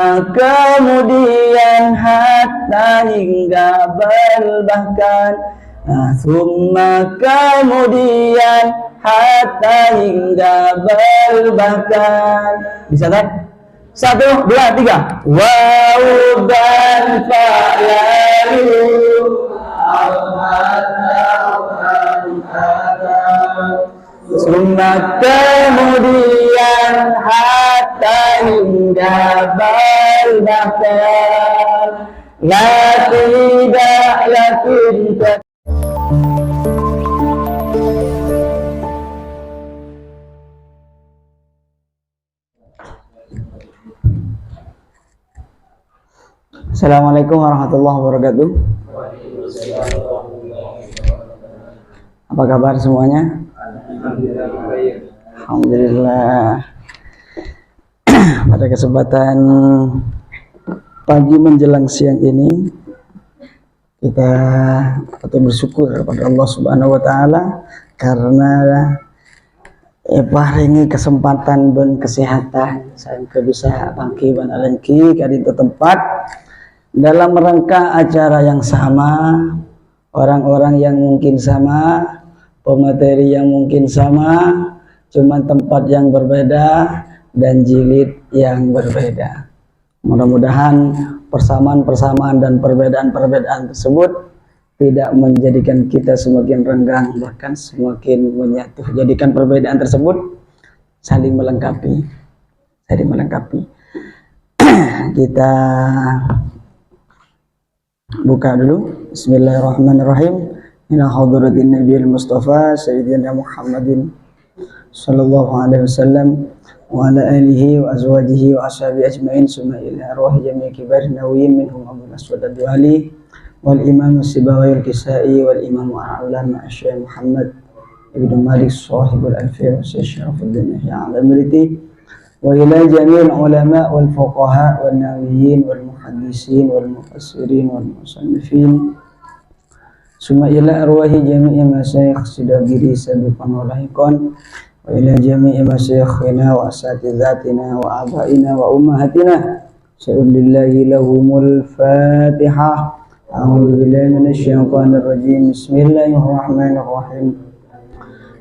kemudian hatta hingga bahkan. Nah, summa kemudian hatta hingga bahkan. Bisa kan? 1, 2, 3. Waw dan fa'lalu summa kemudian hatta hingga bahkan. La tidak lakin. Assalamualaikum warahmatullahi wabarakatuh. Apa kabar semuanya? Alhamdulillah. Pada kesempatan pagi menjelang siang ini kita patut bersyukur kepada Allah Subhanahu wa taala karena paringi kesempatan dan kesehatan sampai bisa bangki ban alengki kadi tempat dalam rangka acara yang sama, orang-orang yang mungkin sama, pemateri yang mungkin sama, cuman tempat yang berbeda dan jilid yang berbeda. Mudah-mudahan persamaan-persamaan dan perbedaan-perbedaan tersebut tidak menjadikan kita semakin renggang, bahkan semakin menyatu. Jadikan perbedaan tersebut saling melengkapi. Kita buka dulu. Bismillahirrahmanirrahim. Ila hadratin Nabiyil Mustafa Sayyidina Muhammadin sallallahu alaihi wasallam wa ala alihi wa azwajihi wa ashabihi ajmain summa ila arwahi jami'i kibarin nawiyin minhum Abu Aswad ad-Duali wal Imam As-Sibawi al-Kisai wal Imam al-Ulama Syekh Muhammad Ibnu Malik sahibul Alfiyah Syekh Syarafuddin Yahya al-Amriti wa ila jami'il ulama wal fuqaha wal nawiyin wal muhaddisin wal mufassirin wal musannifin summa ila arwahi jami'i masyayikh sidagiri sabiqan wa lahiqan wa ila jami'i masyayikhina wa asatizatina wa abaina wa ummahatina sa'ulillahi lahumul fatihah. A'udzu billahi minasyaitonir rajim. Bismillahirrahmanirrahim.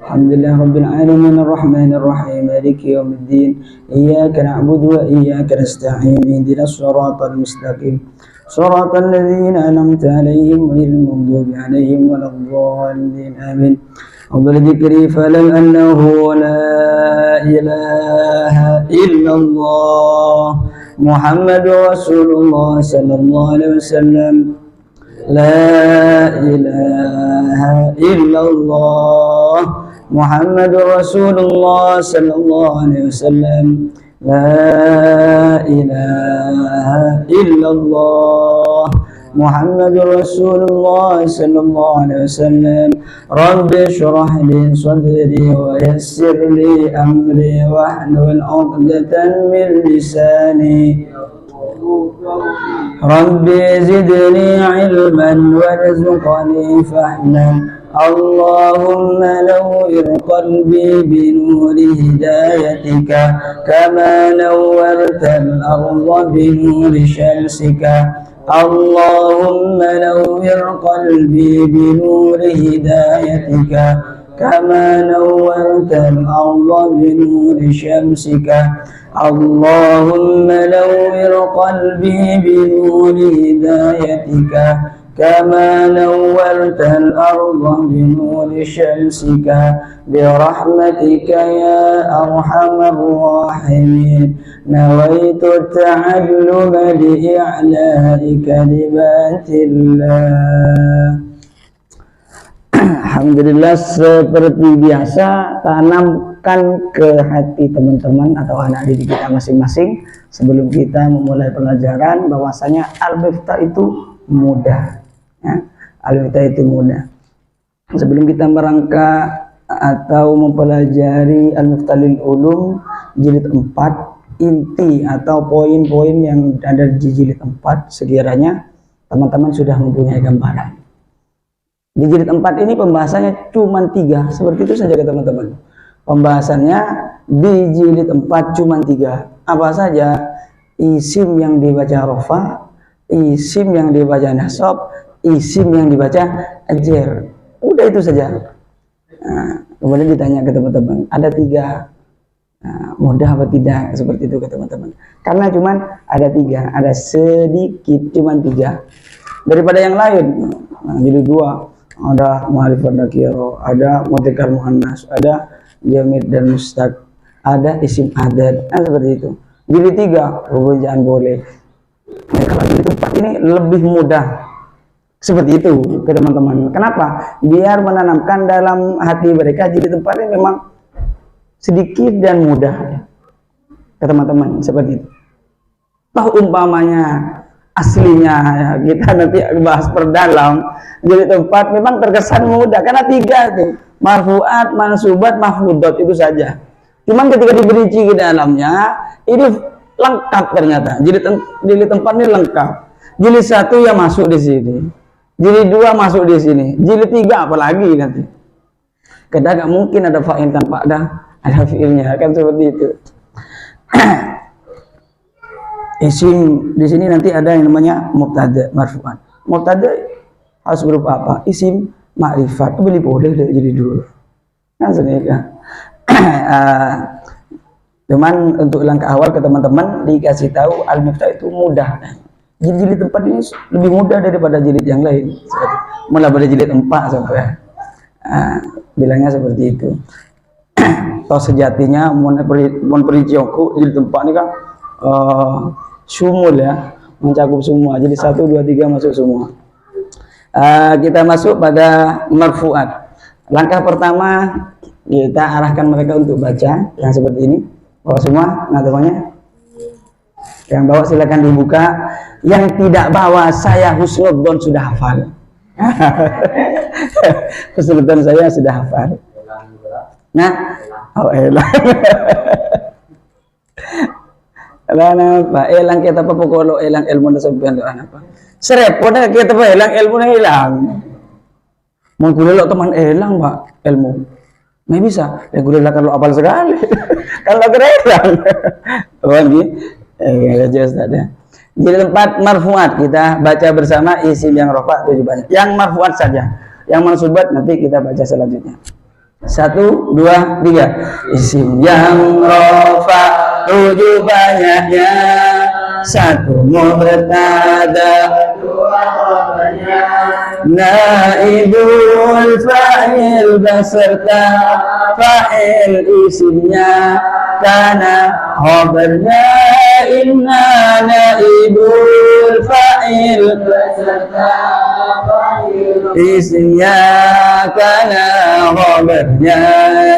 Alhamdulillahi rabbil alamin arrahmanir rahim maliki yaumiddin. Iyyaka na'budu wa iyyaka nasta'in. Ihdinas siratal mustaqim. Shiratal ladzina an'amta 'alaihim ghairil maghdubi 'alaihim waladdallin. Amin. Afdal dzikri falam annahu la ilaha illallah Muhammadur Rasulullah sallallahu alaihi wasallam. La ilaha illallah Muhammadur Rasulullah sallallahu alaihi wasallam. La ilaha illallah Muhammadur Rasulullah sallallahu alaihi wasallam. Rabbi shrah li sadri wa yassir li amri wahlul 'uqdatan min lisani. Rabbi zidni ilman warzuqni fahman. Allahumma nawwir qalbi bi nuri hidayatika kama nawwartal arda bi nuri syamsika. Allahumma nawwir qalbi bi nuri hidayatika kama nawwartal arda bi nuri syamsika. Allahumma nawwir qalbi bi nuri hidayatika kama nawwartal arda bi nuri syamsika bi rahmatika ya arhamar rahimin. Nawaitu ta'alluma bi i'la'i kalimatillah. Alhamdulillah, seperti biasa tanamkan ke hati teman-teman atau anak didik kita masing-masing sebelum kita memulai pelajaran bahwasanya al-miftah itu mudah. Ya, al-miftah itu mudah. Sebelum kita merangka atau mempelajari al-miftah lil ulum jilid 4, inti atau poin-poin yang ada di jilid 4 sekiranya teman-teman sudah mempunyai gambaran. Di jilid 4 ini pembahasannya cuma 3, seperti itu saja teman-teman. Pembahasannya di jilid 4 cuma 3. Apa saja? isim yang dibaca rofa, isim yang dibaca nasab, isim yang dibaca jar. Udah itu saja. Nah, kemudian ditanya ke teman-teman, ada 3. Nah, mudah apa tidak seperti itu ke teman-teman, karena cuman ada 3, ada sedikit cuman 3 daripada yang lain. Nah, jadi 2, ada ma'rifat nakiro, ada mudzakkar muannas, ada jamid dan mustaq, ada isim adad. Nah, seperti itu. Jadi 3 jangan boleh. Nah, kalau di tempat ini lebih mudah seperti itu ke teman-teman. Kenapa? Biar menanamkan dalam hati mereka jadi tempat ini memang sedikit dan mudah ke teman-teman seperti itu. Toh umpamanya aslinya ya, kita nanti bahas perdalam, jadi tempat memang terkesan mudah karena 3 tuh, marfu'at, mansubat, mahfudot, itu saja. Cuman ketika diberi ke dalamnya ini lengkap ternyata. Jadi tempat ini lengkap. Jilid 1 yang masuk di sini, jilid 2 masuk di sini, jilid 3 apalagi nanti. Kadang nggak mungkin ada fa'il tanpa ada fiilnya, kan seperti itu. Isim di sini nanti ada yang namanya mubtada marfu'an. Mubtada harus berupa apa? Isim ma'rifat. Boleh jadi dulu. Kan sebenarnya. Cuman untuk langkah awal ke teman-teman dikasih tahu al-mifta itu mudah. Jilid 4 ini lebih mudah daripada jilid yang lain. Mulai pada jilid 4 sampai. Bilangnya seperti itu. Toh sejatinya mon perincianku jilid 4 ini kan sumul ya, mencakup semua. Jadi 1, 2, 3 masuk semua. Kita masuk pada marfu'at. Langkah pertama kita arahkan mereka untuk baca yang seperti ini. Bawa semua natamanya. Yang bawa silakan dibuka. Yang tidak bawa, saya husnudzon sudah hafal. Husnudzon saya sudah hafal. Nah, elang. Elang apa? Elang kita apa pokok elang ilmu na sampean doan apa? Serepot na kita pa elang ilmu na hilang. Mengkulilo teman elang, Pak, ilmu. May bisa. Ya gulila kalau apal sekali. Kalau kerelang. Lagi jelas tadi. Jadi tempat marfuat kita baca bersama isim yang rofa 7 banyak. Yang marfuat saja. Yang mansubat nanti kita baca selanjutnya. 1, 2, 3. Isim yang rofa 7 banyaknya. 1 mubtada, 2 khabarnya, naibul fa'il beserta fa'il isimnya, kana khabarnya, inna naibul fa'il beserta fa'il isimnya, kana khabarnya,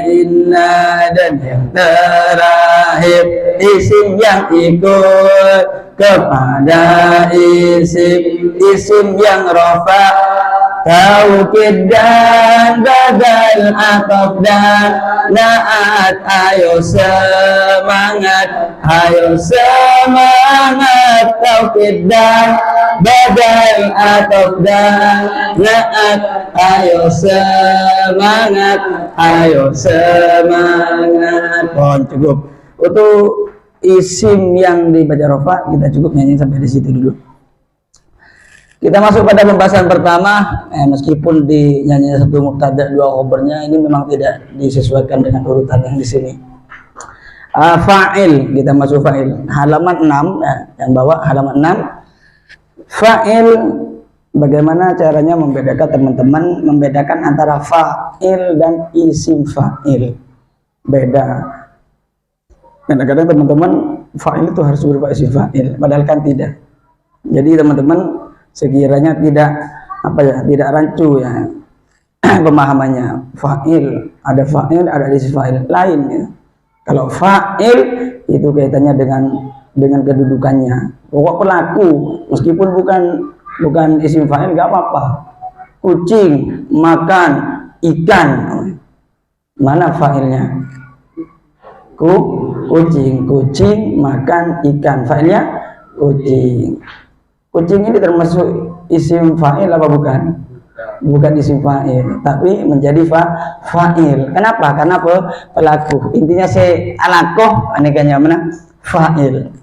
inna, dan yang terakhir isim yang ikut kepada isim yang rofa, taukid dan badal ataf dan naat. Ayo semangat, taukid dan badal ataf dan naat. Ayo semangat. Pohon cukup untuk isim yang dibaca rofa, kita cukup nyanyi sampai di situ dulu. Kita masuk pada pembahasan pertama. Meskipun di nyanyi 1 mubtada 2 khabarnya, ini memang tidak disesuaikan dengan urutan yang di sini. Fa'il, kita masuk fa'il. Halaman 6, yang bawah halaman 6. Fa'il, bagaimana caranya membedakan teman-teman, membedakan antara fa'il dan isim fa'il. Beda. Kadang-kadang teman-teman fa'il itu harus berupa isim fa'il, padahal kan tidak. Jadi teman-teman sekiranya tidak rancu ya pemahamannya. Fa'il, ada isim fa'il lain ya. Kalau fa'il itu kaitannya dengan kedudukannya, pokok pelaku, meskipun bukan isim fa'il nggak apa-apa. Kucing makan ikan, mana fa'ilnya? Kucing makan ikan, fa'ilnya kucing. Kucing ini termasuk isim fa'il apa bukan? Bukan isim fa'il, tapi menjadi fa'il. Kenapa? Karena pelaku. Intinya alakoh, anekanya mana? Fa'il.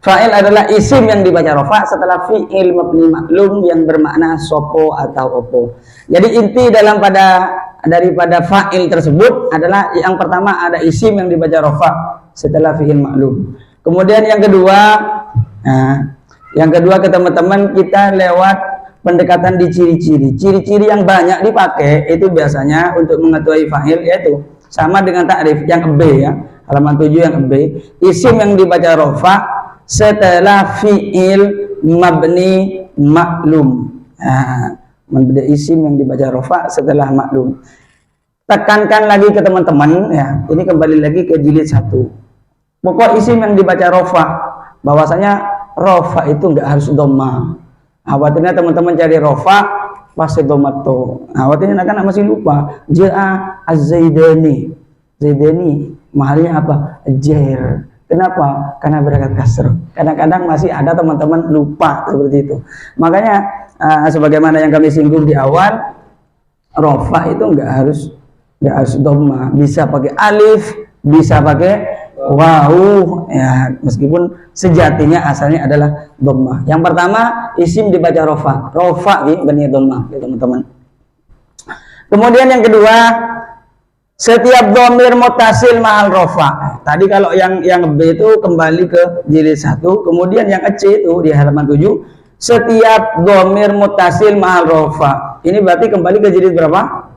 Fa'il adalah isim yang dibaca rofa setelah fi'il mabni maklum yang bermakna sopo atau opo. Jadi inti daripada fa'il tersebut adalah yang pertama ada isim yang dibaca rofa setelah fi'il maklum. Kemudian yang kedua ke teman-teman kita lewat pendekatan di ciri-ciri. Ciri-ciri yang banyak dipakai itu biasanya untuk mengetahui fa'il yaitu sama dengan ta'rif yang B ya. Halaman 7 yang B. Isim yang dibaca rofa setelah fi'il mabni maklum. Ada isim yang dibaca rofa setelah maklum. Tekankan lagi ke teman-teman ya. Ini kembali lagi ke jilid 1. Pokok isim yang dibaca rofa, bahwasanya rofa itu enggak harus dhamma. Khawatirnya teman-teman cari rofa pasti dhamma to. Khawatirnya kan masih lupa. Ja'a az-zaidani. Zaidani mahalnya apa? Jair. Kenapa? Karena berangkat kasr. Kadang-kadang masih ada teman-teman lupa seperti itu. Makanya sebagaimana yang kami singgung di awal, rofa itu enggak harus dhamma, bisa pakai alif, bisa pakai wawu ya, meskipun sejatinya asalnya adalah dhamma. Yang pertama, isim dibaca rofa benih dhamma ya, teman-teman. Kemudian yang kedua, setiap dhamir muttasil mahal rofa. Tadi kalau yang B itu kembali ke jilid 1, kemudian yang C itu di halaman 7, setiap dhamir muttasil mahal rofa. Ini berarti kembali ke jilid berapa?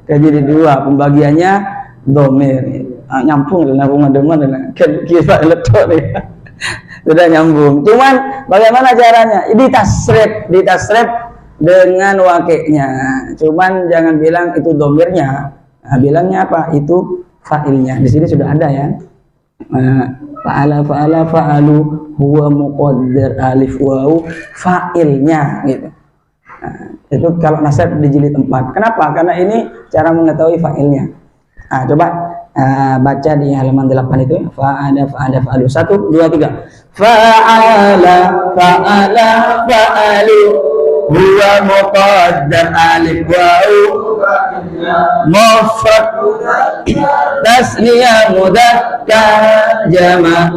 Ke jilid 2, pembagiannya dhamir. Nyambung teman-teman, kira letok nih. Sudah nyambung. Cuman bagaimana caranya? Ditasrif dengan wakilnya. Cuman jangan bilang itu dhamirnya. Bilangnya apa? Itu fa'ilnya. Di sini sudah ada ya. Fa'alu huwa muqaddar alif wawu fa'ilnya gitu. Itu kalau nasab di jilid 4. Kenapa? Karena ini cara mengetahui fa'ilnya. Coba baca di halaman 8 itu. Fa'alu 1, 2, 3. Fa'alu huwa muqaddar alif wawu mufrad tasniyah mudzakkar jama'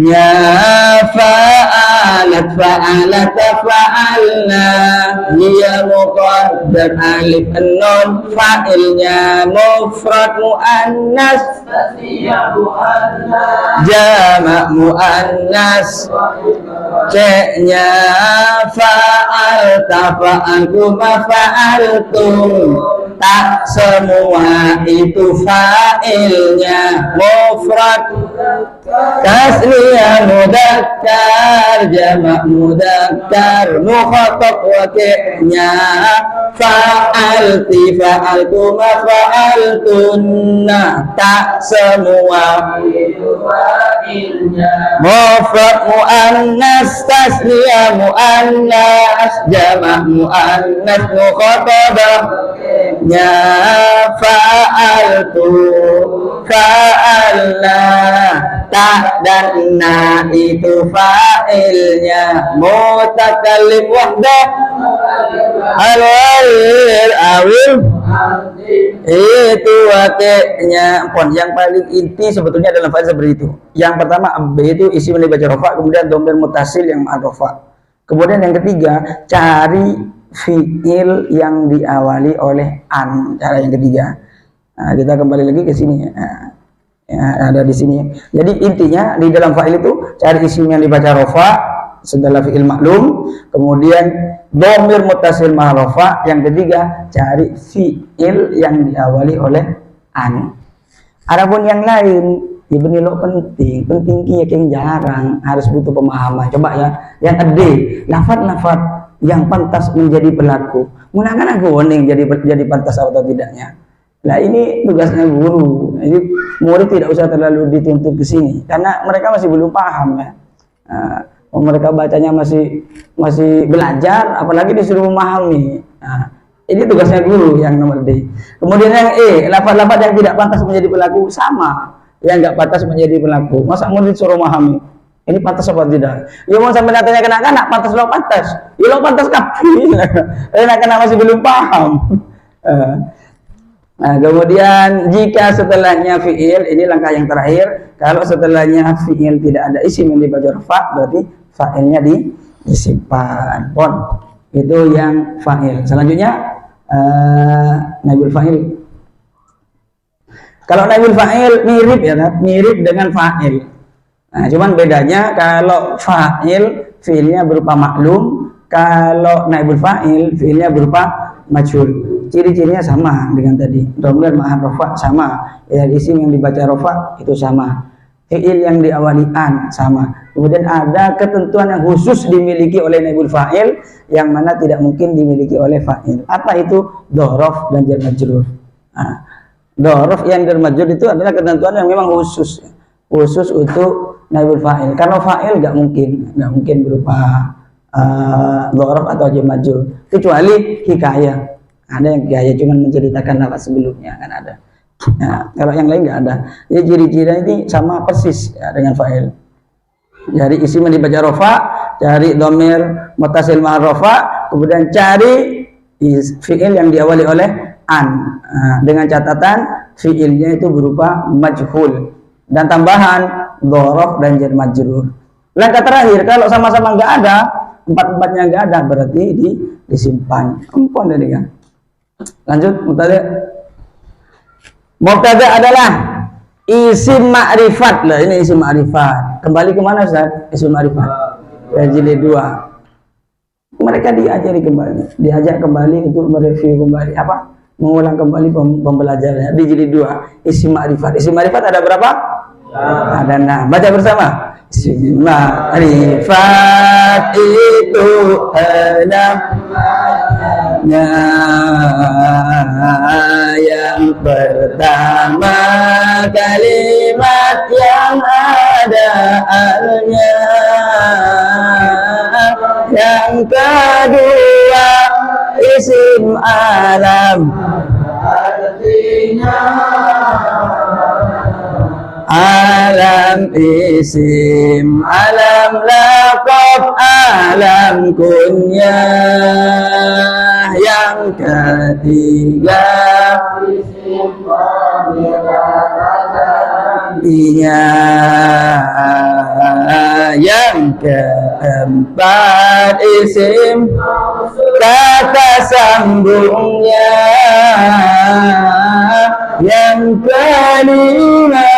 ya fa'alat fa'alna hiya muqaddar alif nun fa'ilnya mufrad muannas tasniyah muannas jama' muannas nya fa'alta fa'altum fa'altum tak semua itu fa'ilnya mufrad tasniyah mudzakkar jama' mudzakkar mukhatab wakilnya fa'alti fa'altum fa'altunna tak semua itu fa'ilnya mufrad muannas tasniyah muannas jama' muannas mukhatabah nya fa'altu fa'alna tak dan na itu fa'ilnya mutakallim wahdah al-walil awil itu wakilnya. Yang paling inti sebetulnya dalam fa'il seperti itu. Yang pertama B itu isim yang dibaca rofa, kemudian dhamir muttasil yang ma'al rofa. Kemudian yang ketiga cari fi'il yang diawali oleh an. Cara yang ketiga. Kita kembali lagi ke sini ya. Ada di sini. Jadi intinya di dalam fa'il itu cari isim yang dibaca rofa setelah fi'il maklum, kemudian dhamir muttasil ma'al rofa, yang ketiga cari fi'il yang diawali oleh an. Adapun yang lain Ibni lo penting yang jarang, harus butuh pemahaman. Coba ya, yang D, lafad-lafad yang pantas menjadi pelaku. Gunakan aku warning jadi pantas atau tidaknya. Nah ini tugasnya guru. Jadi murid tidak usah terlalu dituntut ke sini karena mereka masih belum paham ya. Mereka bacanya masih belajar, apalagi disuruh memahami. Ini tugasnya guru yang nomor D. Kemudian yang E, lafad-lafad yang tidak pantas menjadi pelaku sama. Yang nggak pantas menjadi pelaku. Masa murid suruh memahami? Ini pantas apa tidak? Ya mau sampai tanya ke anak-anak, pantas lo pantas. Ya lo pantas kapi. Anak-anak masih belum paham. Nah, kemudian jika setelahnya fiil, ini langkah yang terakhir. Kalau setelahnya fiil tidak ada isim yang dibaca rafa, berarti fa'ilnya disimpan. Pon. Itu yang fa'il. Selanjutnya naibul fa'il. Kalau naibul fa'il mirip ya, mirip dengan fa'il. Nah, cuman bedanya kalau fa'il fiilnya berupa maklum, kalau naibul fa'il fiilnya berupa majhul. Ciri-cirinya sama dengan tadi. Dhamir ma'an rafa sama. Ya, isim yang dibaca rafa itu sama. Fiil yang diawali an sama. Kemudian ada ketentuan yang khusus dimiliki oleh naibul fa'il yang mana tidak mungkin dimiliki oleh fa'il. Apa itu? Dhorof dan jar majrur. Nah, dhorof yang jar majrur itu adalah ketentuan yang memang khusus. Khusus untuk naibul fa'il. Kalau fa'il nggak mungkin berupa dhorof atau jar majrur. Kecuali hikayah. Ada yang gaya cuman menceritakan lafaz sebelumnya kan ada. Nah, kalau yang lain nggak ada. Jadi ciri-ciri ini sama persis ya, dengan fa'il. Jadi isim yang dibaca rafa, cari dhamir muttasil ma'ar rafa, kemudian cari fiil yang diawali oleh an. Nah, dengan catatan fiilnya itu berupa majhul dan tambahan dhorof dan jar majrur. Langkah terakhir kalau sama-sama nggak ada, empat-empatnya nggak ada, berarti disimpan. Empon tadi kan. Lanjut, mubtada adalah isim ma'rifat. Lah ini isim ma'rifat. Kembali ke mana Ustaz? Isim ma'rifat. Ya, jilid 2. Mereka diajak kembali untuk mereview kembali apa? Mengulang kembali pembelajarannya di jilid 2. Isim ma'rifat. Isim ma'rifat ada berapa? Ada 6. Baca bersama. Isim ma'rifat itu 6. Yang pertama kalimat yang ada alnya, yang kedua isim alam alam isim, alam laqab, alam kunyah. Yang ketiga isim iya. Yang keempat isim kata sambungnya. Yang kelima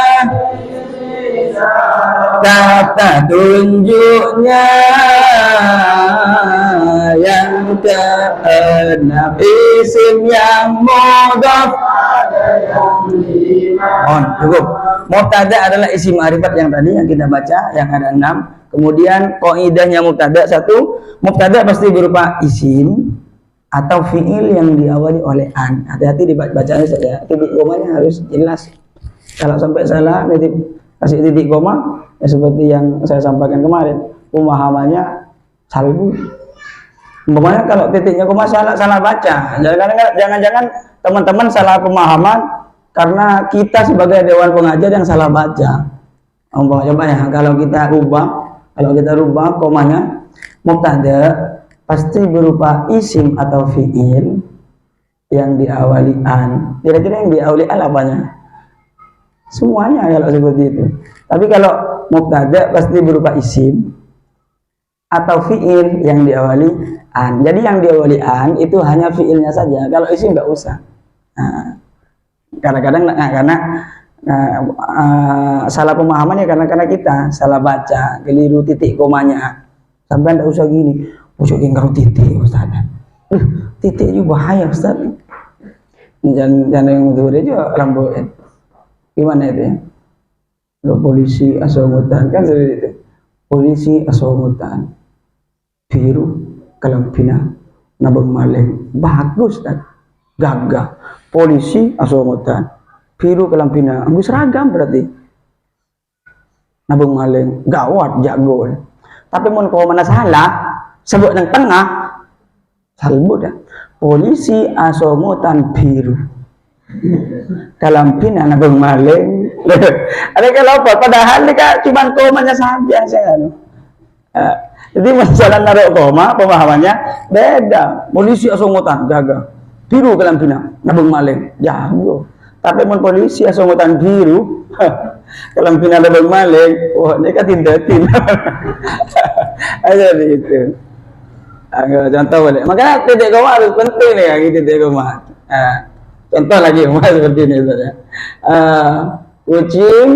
kata tunjuknya. Yang keenam isim yang mudhaf. Cukup. Mubtada adalah isim ma'rifat yang tadi yang kita baca, yang ada 6. Kemudian qaidahnya mubtada 1, mubtada pasti berupa isim atau fiil yang diawali oleh an. Hati-hati dibacanya saja. Titik komanya harus jelas. Kalau sampai salah kasih titik koma, ya seperti yang saya sampaikan kemarin, pemahamannya salbu. Umpamanya kalau titiknya koma salah baca. Jangan-jangan teman-teman salah pemahaman karena kita sebagai dewan pengajar yang salah baca. Coba ya, kalau kita rubah komanya, mubtada pasti berupa isim atau fiil yang diawali an. Kira-kira yang diawali an apanya? Semuanya kalau seperti itu. Tapi kalau mubtada pasti berupa isim atau fiil yang diawali an. Jadi yang diawali an itu hanya fiilnya saja. Kalau isim nggak usah. Nah, kadang-kadang karena salah pemahamannya karena kita salah baca, keliru titik komanya. Sampai nggak usah gini, usukin kalau titik Ustaz. Titik itu bahaya Ustaz. Jangan yang itu aja rambut. Gimana itu ya? Lo polisi asomutan kan seperti itu. Polisi asomutan. Biru kalampina nabung maleng. Bagus kan? Gagah. Polisi asomutan. Biru kalampina. Ambil seragam berarti. Nabung maleng. Gawat jago. Tapi mau kau mana salah? Sebut yang tengah. Salbu dah. Polisi asomutan biru. Kalampina nabung maleng. Ada kalau apa? Padahal ini kan cuma komanya saja saya. Jadi masalah naruh koma pemahamannya beda. Polisi asomutan gagah. biru kalam pina nabung maling jago tapi mon polisi asongotan biru kalam pina nabung maling wah ini kan tindakin aja itu contoh boleh makanya titik koma harus penting nih gitu titik koma contoh lagi seperti ini saja kucing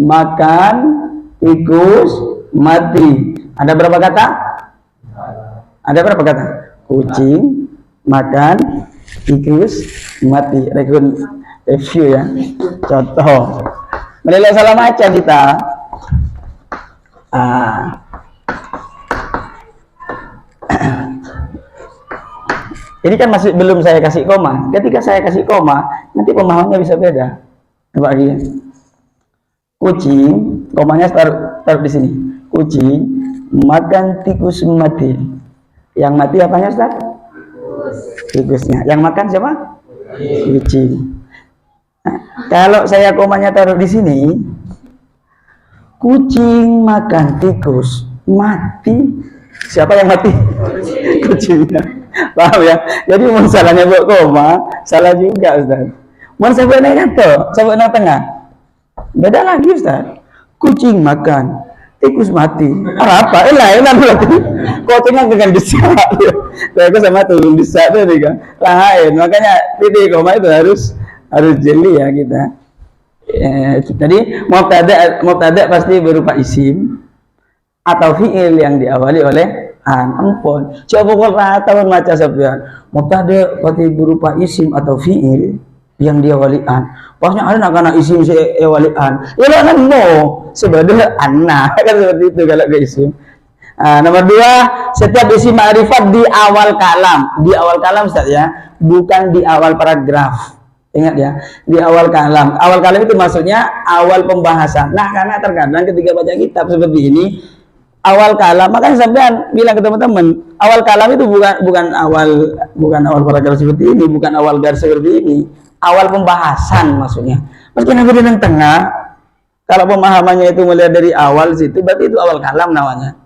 makan tikus mati ada berapa kata? Ada berapa kata? Kucing makan tikus mati. Review ya. Contoh. Menilai salah baca kita. Ini kan masih belum saya kasih koma. Ketika saya kasih koma, nanti pemahamannya bisa beda. Coba lagi. Kucing, komanya taruh di sini. Kucing makan tikus mati. Yang mati apanya Ustaz? Tikusnya. Yang makan siapa? Kucing. Nah, kalau saya komanya taruh di sini, kucing makan tikus mati. Siapa yang mati? Kucingnya. Paham ya? Jadi masalahnya buat koma, salah juga Ustaz. Mau sampai naik kata, sampai naik tengah. Beda lagi Ustaz. Kucing makan, tikus mati. Apa? Enak berarti. Kucingnya dengan desak. Saya sama turun desak tuh kan. Lain. Makanya titik koma itu harus jeli ya kita. Jadi mubtada pasti berupa isim atau fiil yang diawali oleh ampun. Coba kalau tahun maca Sofyan. Mubtada pasti berupa isim atau fiil yang diawali pasnya ada nak isim diawali ya lah no sebenarnya anak kan seperti itu kalau ke isim. Nomor 2, setiap isim ma'rifat di awal kalam Ustaz ya, bukan di awal paragraf. Ingat ya, di awal kalam itu maksudnya awal pembahasan. Nah karena terkadang ketika baca kitab seperti ini awal kalam, makanya sampean bilang ke teman-teman awal kalam itu bukan awal paragraf seperti ini, bukan awal garis seperti ini, awal pembahasan maksudnya. Meski nanti di tengah, kalau pemahamannya itu melihat dari awal situ, berarti itu awal kalam namanya.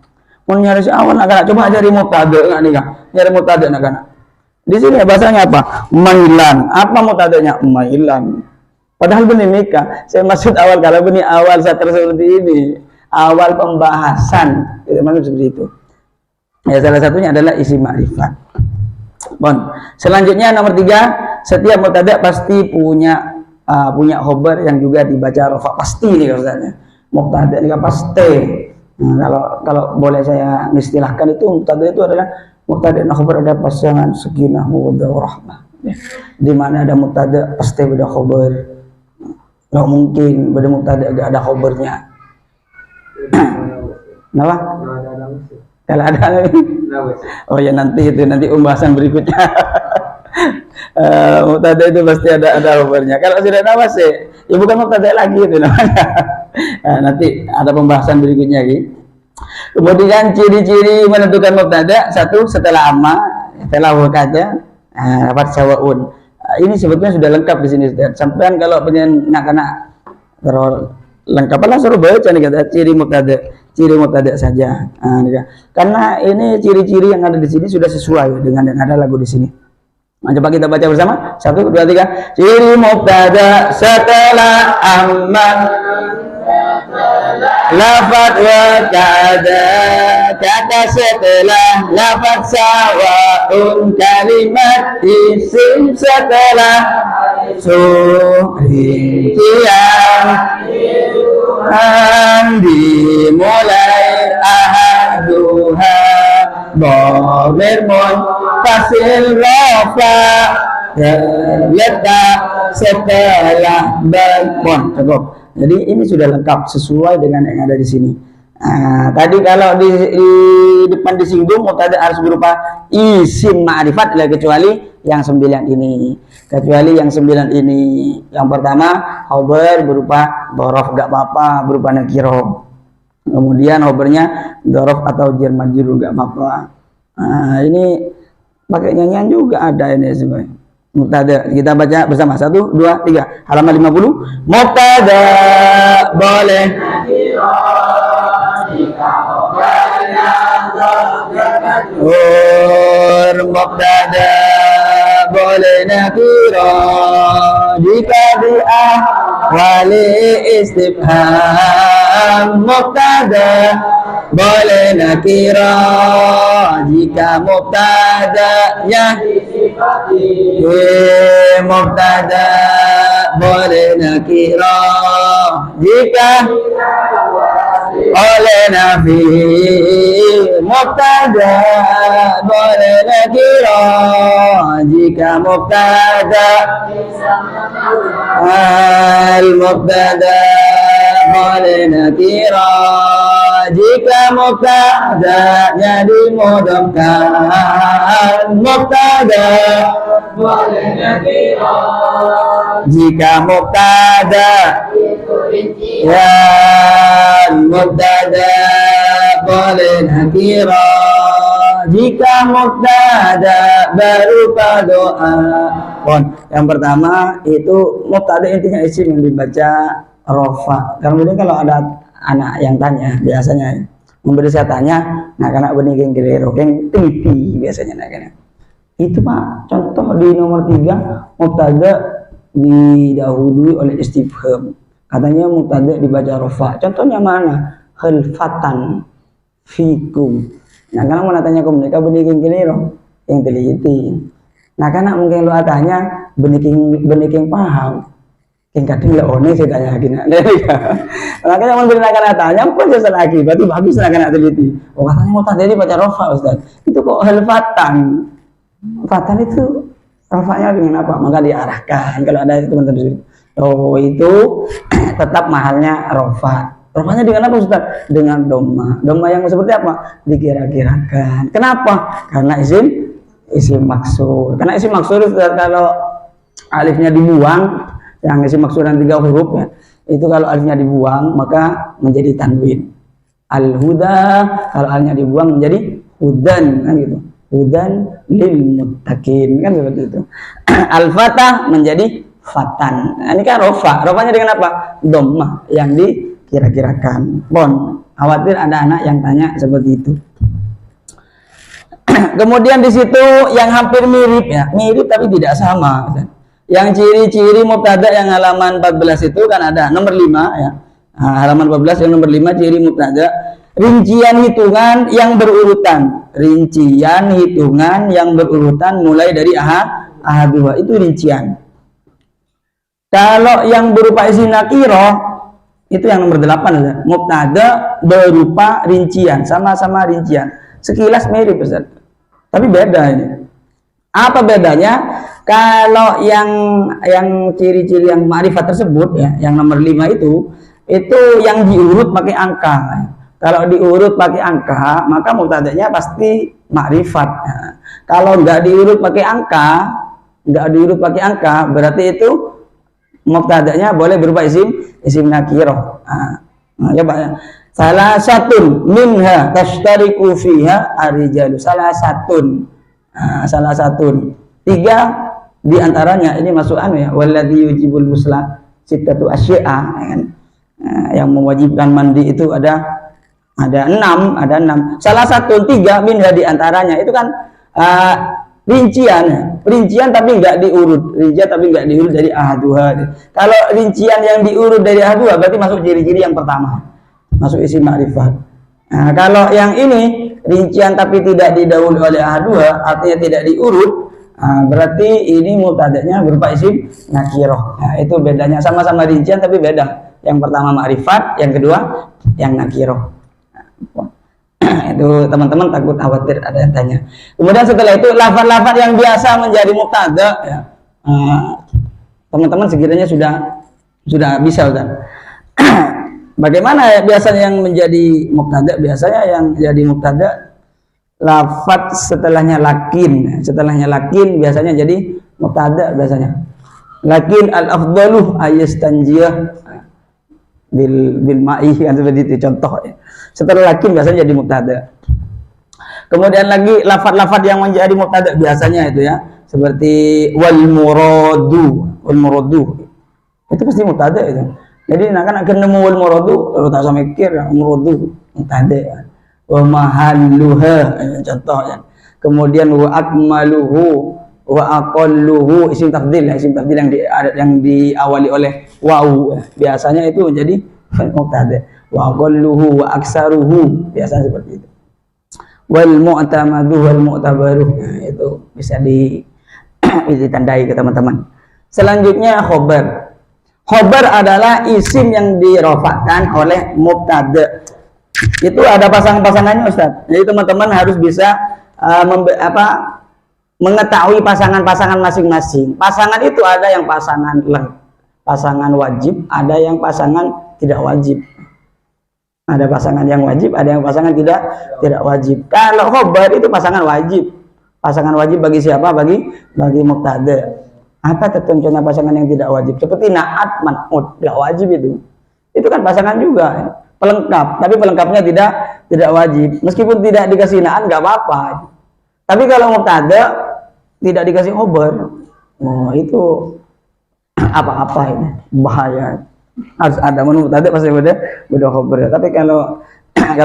Mau nyari si awal nak coba cari mubtada enggak nih Kak? Nyari mubtada nak. Di sini bahasanya apa? Mailan. Apa mubtadanya? Mailan. Padahal benih nikah. Saya maksud awal kalam ini awal satria seperti ini. Awal pembahasan, maksud seperti itu. Ya salah satunya adalah isim ma'rifat. Bon. Selanjutnya nomor 3, setiap mubtada pasti punya khobar yang juga dibaca rafa pasti nih katanya. Mubtada ini pasti. Nah, kalau boleh saya istilahkan itu mubtada itu adalah mubtada dan khobar ada pasangan sakinah mawaddah warahmah. Ya. Di mana ada mubtada pasti ada khobar. Nggak mungkin pada mubtada enggak ada khobarnya. Kenapa? Kalau ada oh ya nanti pembahasan berikutnya. Mubtada itu pasti ada khobarnya. Kalau sudah nama sih, ya bukan mubtada lagi itu namanya. Nanti ada pembahasan berikutnya lagi. Kemudian ciri-ciri menentukan mubtada, 1 setelah setelah wakada, dapat sawaun. Ini sebetulnya sudah lengkap di sini. Sampai kalau pengen nak lengkap lah suruh baca nih kata ciri mubtada saja. Karena ini ciri-ciri yang ada di sini sudah sesuai dengan yang ada lagu di sini. Nah, coba kita baca bersama. 1, 2, 3. Ciri mubtada setelah amman lafad wakada, kata setelah lafad sawaun, kalimat isim setelah rincian dimulai ahaduha dhamir munfasil rafa letak setelah berpon. Cukup. Jadi ini sudah lengkap sesuai dengan yang ada di sini. Tadi kalau di depan disinggung mubtada harus berupa isim ma'rifat kecuali yang 9 ini. Yang pertama khobar berupa dhorof enggak apa-apa, berupa nakiro. Kemudian khobarnya dhorof atau jar majrur enggak apa-apa. Ini pakai nyanyian juga ada ini sebenarnya. Mubtada kita baca bersama 1, 2, 3 halaman 50. Mubtada boleh mubtada boleh nakirah. Jika di awali istifham mubtada boleh nakirah. Jika mubtadanya mubtada boleh nakirah. Jika oleh nafi mubtada boleh nakirah. Jika mubtada al mubtada boleh nakirah. Jika mubtadanya dimudhamkan mubtada boleh nakirah. Jika mubtada ya mubtada boleh nakirah. Jika mubtada berupa doa. Yang pertama itu mubtada intinya isim yang dibaca rofa. Kemudian kalau ada anak yang tanya, biasanya memberi saya tanya, nah karena benih keliru, yang tinggi biasanya nah karena itu Pak. Contoh di nomor 3 mubtada didahului oleh istifham. Katanya mubtada dibaca rofa. Contohnya mana? Khalfatan fikum. Nah karena mau tanya ke mereka benih keliru, yang teliti. Nah karena mungkin lu tanya benih paham. Yang kadang lah ini saya tanya lagi nak. Makanya mau berikan tanya pun saya lagi. Berarti bagus nak kena teliti. Oh katanya mau tadi baca rofa Ustaz. Itu kok halfatan. Fatan itu rofanya dengan apa? Maka diarahkan kalau ada teman-teman. Oh itu tetap mahalnya rofa. Rofanya dengan apa Ustaz? Dengan doma. Doma yang seperti apa? Dikira-kirakan. Kenapa? Karena isim maksur. Karena isim maksur Ustaz, kalau alifnya dibuang, yang isim maksuran 3 huruf ya, itu kalau alifnya dibuang maka menjadi tanwin. Al-huda kalau alifnya dibuang menjadi hudan kan gitu. Hudan lil muttaqin kan seperti itu. Al-fatah menjadi fatan. Nah, ini kan rofa. Rofanya dengan apa? Dhammah yang dikira-kirakan. Khawatir ada anak yang tanya seperti itu. Kemudian di situ yang hampir mirip ya, mirip tapi tidak sama. Yang ciri-ciri mubtada yang halaman 14 itu kan ada nomor 5 ya. Nah, halaman 14 yang nomor 5 ciri mubtada, rincian hitungan yang berurutan. Rincian hitungan yang berurutan mulai dari ahad 2 itu rincian. Kalau yang berupa isim nakirah itu yang nomor 8 ya. Mubtada berupa rincian, sama-sama rincian. Sekilas mirip Ustaz. Tapi beda ini. Apa bedanya? Kalau yang ciri-ciri yang ma'rifat tersebut ya, yang nomor 5 itu yang diurut pakai angka. Kalau diurut pakai angka, maka mubtadanya pasti ma'rifat. Ya. Kalau nggak diurut pakai angka, berarti itu mubtadanya boleh berupa isim nakirah. Nah, coba ya. Salah satu minha tashtariku fiha ar-rijalu. Salah satu. 3 di antaranya ini masuk ya, walladzi yujibul musla sittatu asya'a kan. Yang mewajibkan mandi itu ada 6. Salah satu 3 minha di antaranya itu kan rincian tapi enggak diurut. Rincian tapi enggak diurut dari ahaduha. Kalau rincian yang diurut dari ahaduha berarti masuk ciri-ciri yang pertama. Masuk isim ma'rifat. Nah, kalau yang ini rincian tapi tidak didahului oleh ahaduha, artinya tidak diurut. Nah, berarti ini mubtadanya berupa isim nakirah. Nah, itu bedanya, sama-sama rincian tapi beda. Yang pertama ma'rifat, yang kedua yang nakirah. Nah, itu teman-teman takut khawatir ada yang tanya. Kemudian setelah itu lafaz-lafaz yang biasa menjadi mubtada ya. Teman-teman sekiranya sudah bisa Ustaz. Bagaimana ya biasanya yang menjadi mubtada? Biasanya yang jadi mubtada lafaz setelahnya lakin biasanya jadi mubtada biasanya. Lakin al-afdalu ayastanjiyah bil ma'i kan seperti itu contoh ya. Setelah lakin biasanya jadi mubtada. Kemudian lagi lafaz-lafaz yang menjadi mubtada biasanya itu ya, seperti wal muradu. Itu pasti mubtada itu. Jadi nak kan akan nemu wal muradu, kalau tak usah mikir muradu mubtada. Wa mahalluha contoh ya. Kemudian wa akmaluhu wa aqalluhu isim tafdil yang diawali oleh wawu. Biasanya itu menjadi mubtada. Wa aqalluhu wa aksaruhu, biasanya seperti itu. Wal mu'tamadu wal mu'tabaru, itu bisa ditandai ke teman-teman. Selanjutnya khobar. Khobar adalah isim yang dirofakkan oleh mubtada. Itu ada pasangan-pasangannya, Ustaz. Jadi teman-teman harus bisa mengetahui pasangan-pasangan masing-masing. Pasangan itu ada yang pasangan wajib, ada yang pasangan tidak wajib. Ada pasangan yang wajib, ada yang pasangan tidak wajib. Kalau khobar itu pasangan wajib. Pasangan wajib bagi siapa? Bagi mubtada. Apa contohnya pasangan yang tidak wajib? Seperti na'at, man'ud, tidak wajib itu. Itu kan pasangan juga, pelengkap. Tapi pelengkapnya tidak wajib. Meskipun tidak dikasih na'at, nggak apa-apa. Tapi kalau mubtada tidak dikasih khobar, itu apa-apa ini, bahaya. Harus ada mubtada pasti beda khobar. Tapi kalau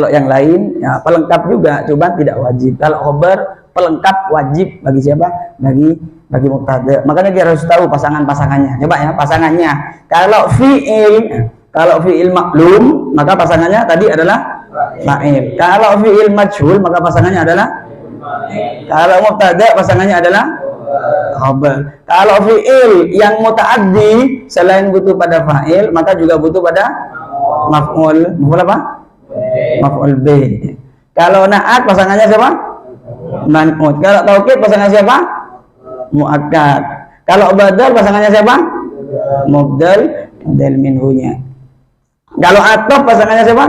yang lain ya pelengkap juga, coba tidak wajib. Kalau khobar pelengkap wajib bagi siapa? Bagi mubtada. Makanya dia harus tahu pasangannya. Coba ya pasangannya. Kalau fi'il maklum, maka pasangannya tadi adalah fa'il. Kalau fi'il majhul, maka pasangannya adalah kalau mubtada pasangannya adalah khobar. Kalau fi'il yang muta'addi selain butuh pada fa'il, maka juga butuh pada maf'ul. Maf'ul apa? Maf'ul B. Kalau na'at pasangannya siapa? Man'ud. Kalau taukid pasangannya siapa? Mu'akkad. Kalau badal pasangannya siapa? Mubdal minhunya. Kalau ataf pasangannya siapa?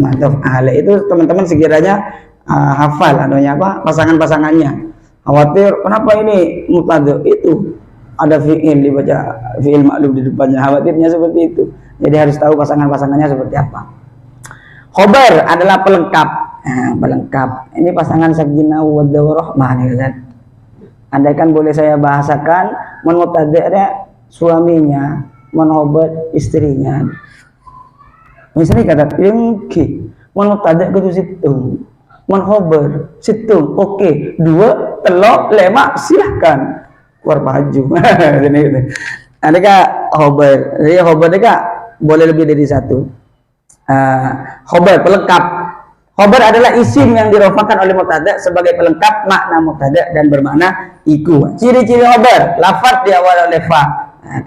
Ma'tuf alaih. Itu teman-teman sekiranya hafal pasangan-pasangannya. Khawatir kenapa ini mubtada, itu ada fi'il dibaca fi'il maklum di depannya, khawatirnya seperti itu. Jadi harus tahu pasangan-pasangannya seperti apa. Khobar adalah pelengkap. Pelengkap. Ini pasangan sakinah wa warahmah nih kan. Andaikan boleh saya bahasakan, mubtada suaminya, khobar istrinya. Misalnya kata ringki, mubtada kudu situng. Khobar situng, oke, 2 telok lemak silahkan keluar baju. Ada kak khobar, jadi khobar kak boleh lebih dari satu. Khobar pelengkap. Khobar adalah isim yang dirofakkan oleh mubtada sebagai pelengkap makna mubtada dan bermakna iku. Ciri-ciri khobar, lafadz diawali oleh fa.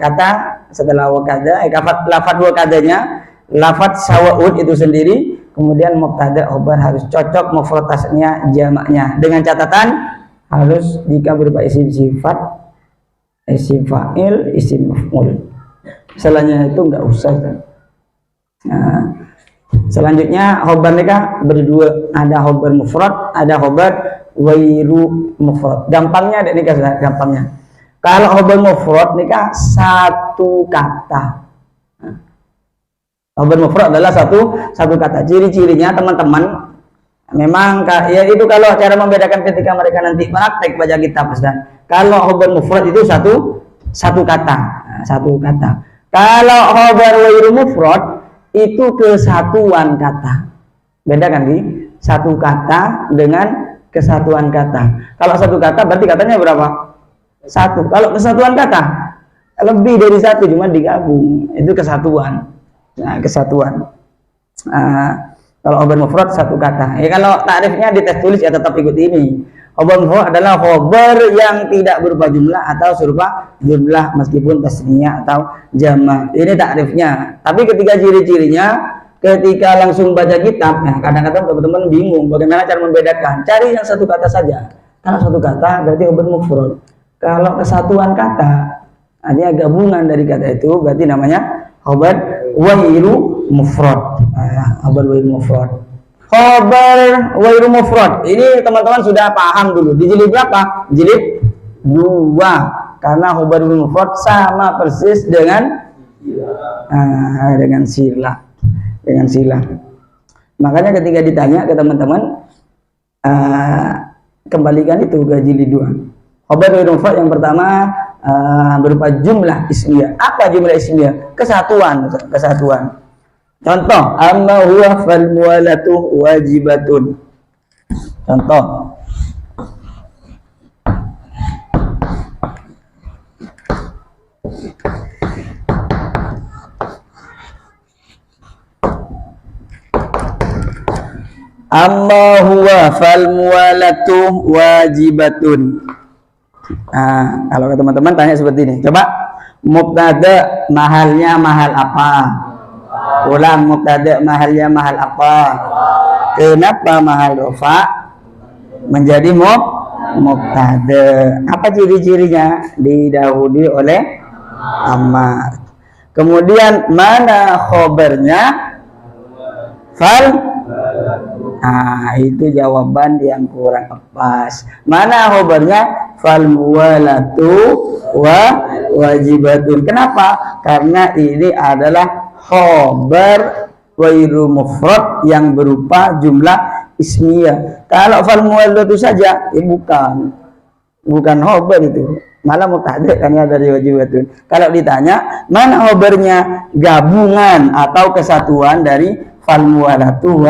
Kata setelah wakada, lafadz wakadanya, lafadz sawaud itu sendiri. Kemudian mubtada khobar harus cocok mufradnya jamaknya, dengan catatan harus jika berupa isim sifat, isim fa'il, isim maf'ul. Selainnya itu enggak usah. Nah, selanjutnya khobar nikah berdua, ada khobar mufrad, ada khobar wairu mufrad. Gampangnya ada nikah, gampangnya. Kalau khobar mufrad nikah satu kata. Khobar mufrad adalah satu kata. Ciri-cirinya teman-teman, memang ya itu kalau cara membedakan ketika mereka nanti praktek baca kitab, Ustaz. Kalau khobar mufrad itu satu kata, satu kata. Kalau khobar wairu mufrad itu kesatuan kata. Beda kan, Di? Satu kata dengan kesatuan kata. Kalau satu kata berarti katanya berapa? Satu. Kalau kesatuan kata lebih dari satu, cuma digabung, itu kesatuan. Nah, kesatuan. Kalau khobar mufrad satu kata. Ya kalau takrifnya di tes tulis ya tetap ikut ini. Khobar mufrad adalah khobar yang tidak berupa jumlah atau serupa jumlah meskipun tasniyah atau jamak. Ini takrifnya. Tapi ketika ciri-cirinya, ketika langsung baca kitab, nah kadang-kadang teman-teman bingung bagaimana cara membedakan. Cari yang satu kata saja. Kalau satu kata berarti khobar mufrad. Kalau kesatuan kata, artinya gabungan dari kata itu, berarti namanya khobar wairu mufrad. Khobar wairu mufrad. Khobar wairu mufrad. Ini teman-teman sudah paham dulu. Di jilid berapa? Jilid 2. Karena khobar wairu mufrad sama persis dengan sila. Dengan sila. Makanya ketika ditanya ke teman-teman, kembalikan itu ke jilid 2. Khobar wairu mufrad yang pertama berupa jumlah ismiyah. Apa jumlah ismiyah? Kesatuan. Contoh, amma huwa fal muwalatu wajibatun. Contoh, Amma huwa fal muwalatu wajibatun. Nah, kalau teman-teman tanya seperti ini, coba mubtada mahalnya mahal apa? Ulang, mubtada mahalnya mahal apa? Kenapa mahal rofa menjadi mubtada? Apa ciri-cirinya? Didahului oleh amma. Kemudian mana khobarnya? Fal. Nah, itu jawaban yang kurang pas. Mana khobarnya? Fal muwalatu wajibatun. Kenapa? Karena ini adalah khobar wairu mufrad yang berupa jumlah ismiyah. Kalau fal muwalatu saja, bukan khobar itu, malah mubtada karena dari wajibatun. Kalau ditanya mana khobarnya, gabungan atau kesatuan dari fal muwalatu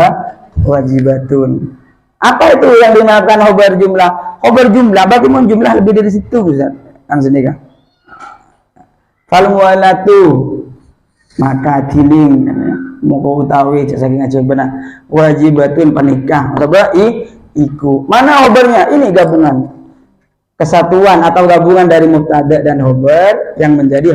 wajibatun. Apa itu yang dinamakan khobar jumlah? Khobar jumlah, bagaimana jumlah lebih dari situ, Ustaz? Kan sini kan. Fal muwalatu maka tiling mau kau utawi saking aja benar wajibatun penikah atau iku. Mana khobarnya? Ini gabungan, kesatuan atau gabungan dari mubtada dan khobar yang menjadi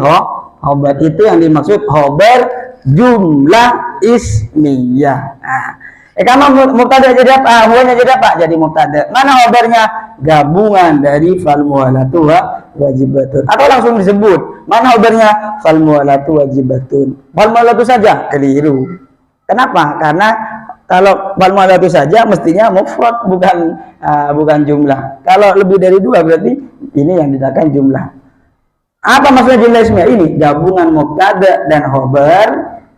khobar. Itu yang dimaksud khobar jumlah ismiyah. Nah, kalau mubtada jadi apa? Huwanya jadi apa? Jadi mubtada. Mana khobarnya? Gabungan dari fal muwalatu wajibatun. Atau langsung disebut. Mana khobarnya? Fal muwalatu wajibatun. Fal muwalatu saja keliru. Kenapa? Karena kalau fal muwalatu saja mestinya mufrad, bukan jumlah. Kalau lebih dari dua berarti ini yang dikatakan jumlah. Apa maksudnya jumlah ismiyah? Ini gabungan mubtada dan khobar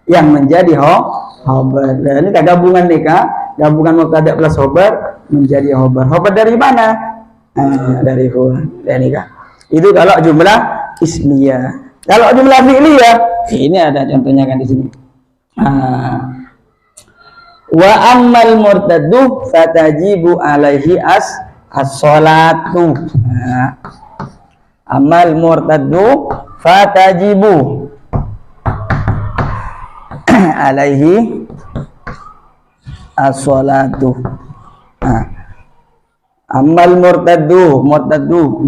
yang menjadi khobar. Nah, ini gabungan nih Kak, gabungan mubtada plus khobar menjadi khobar. Khobar dari mana? Dari huwa. Ini Kak. Itu kalau jumlah ismiyah. Kalau jumlah fi'liyah, ini ada contohnya kan di sini. Wa ammal murtaddu fatajibu alaihi as-sholatu. Amal murtaddu fatajibu alaihi as-sholatu. Amal murtaddu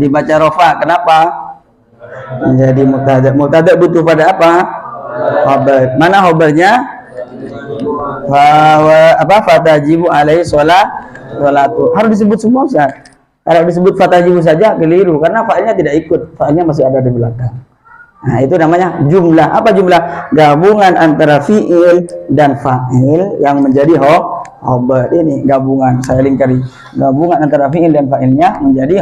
dibaca rofa. Kenapa? Menjadi mubtada. Mubtada butuh pada apa? Khobar. Mana khobarnya? Fatajibu alaihi sholatu. Harus disebut semua, Ustaz. Kalau disebut fatajibu saja keliru karena fa'ilnya tidak ikut, fa'ilnya masih ada di belakang. Nah, itu namanya jumlah. Apa jumlah? Gabungan antara fi'il dan fa'il yang menjadi khobar. Ini gabungan, saya lingkari. Gabungan antara fi'il dan fa'ilnya menjadi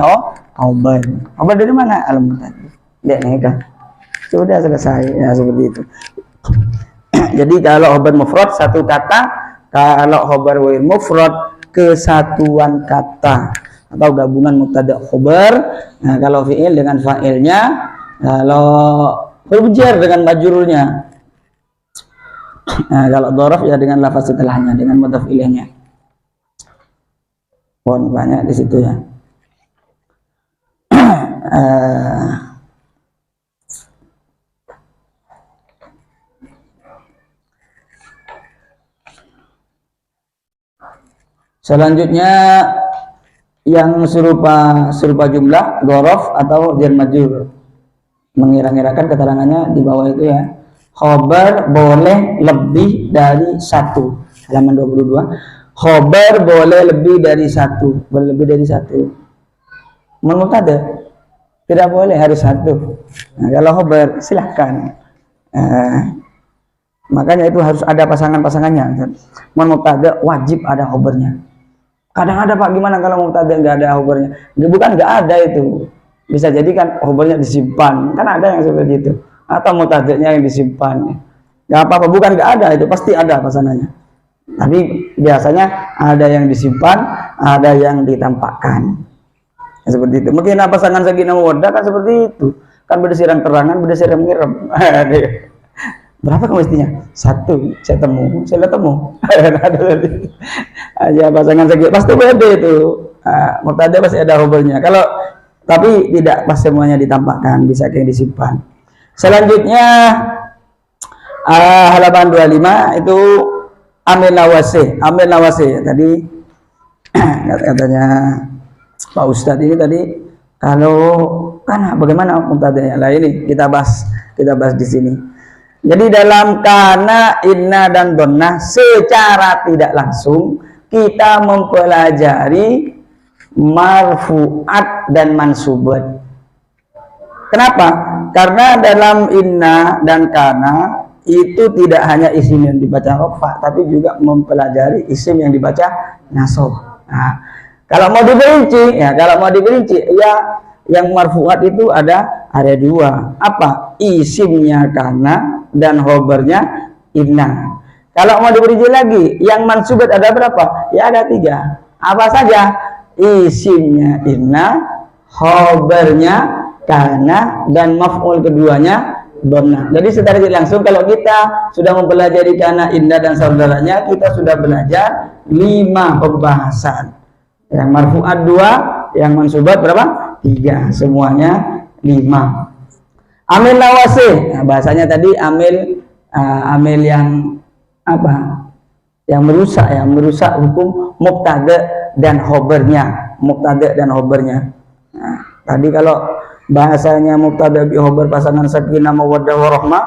khobar. Khobar dari mana? Al-mubtada. Lihat nih kan. Sudah selesai. Ya seperti itu. Jadi kalau khobar mufrad satu kata, kalau khobar ghair mufrad kesatuan kata atau gabungan mubtada khobar. Nah, kalau fi'il dengan fa'ilnya, kalau huruf jar dengan majrurnya. Nah, kalau dhorof ya dengan lafaz setelahnya, dengan mudhaf ilaihnya. Banyak di situ ya. Selanjutnya yang serupa jumlah dhorof atau jar majrur. Mengira-ngirakan keterangannya di bawah itu ya. Khobar boleh lebih dari satu. Halaman 22. Khobar boleh lebih dari satu. Boleh lebih dari satu. Mubtada tidak boleh, harus satu. Nah, kalau khobar silahkan. Makanya itu harus ada pasangan-pasangannya. Mubtada wajib ada khobarnya. Kadang ada Pak, gimana kalau mubtada nggak ada khobarnya? Bukan nggak ada itu. Bisa jadi kan khobarnya disimpan, kan ada yang seperti itu. Atau mubtadanya yang disimpan. Nggak apa-apa, bukan nggak ada, itu pasti ada pasangannya. Tapi biasanya ada yang disimpan, ada yang ditampakkan. Ya, seperti itu. Mungkin pasangan sakinah mawaddah kan seperti itu. Kan beda sirang terangan, beda sirang ngiram. Berapa mestinya? Satu, saya temu. Ya pasangan sakinah pasti beda itu. Mubtada pasti ada khobarnya. Kalau tapi tidak pas semuanya ditampakkan, bisa kayak disimpan. Selanjutnya halaman 25 itu amil nawasi. Tadi katanya Pak Ustadz ini tadi, kalau kan bagaimana mubtada'nya? Lah ini kita bahas di sini. Jadi dalam kana, inna dan donna secara tidak langsung kita mempelajari marfu'at dan mansubat. Kenapa? Karena dalam inna dan kana itu tidak hanya isim yang dibaca rafa, tapi juga mempelajari isim yang dibaca nasab. Nah, kalau mau diperinci, ya yang marfu'at itu ada dua. Apa? Isimnya kana dan khobarnya inna. Kalau mau diperinci lagi, yang mansubat ada berapa? Ya ada 3. Apa saja? Isimnya inna, khobarnya kana, dan maf'ul keduanya donna. Jadi secara tidak langsung kalau kita sudah mempelajari kana, inna dan saudaranya, kita sudah belajar 5 pembahasan. Yang marfu'at 2, yang mansubat berapa? 3. Semuanya 5. Amil nawasi. Nah, bahasanya tadi amil yang apa? Yang merusak hukum mubtada dan khobarnya. Nah, tadi kalau bahasanya mubtada bi khobar pasangan sakinah mawaddah warahmah,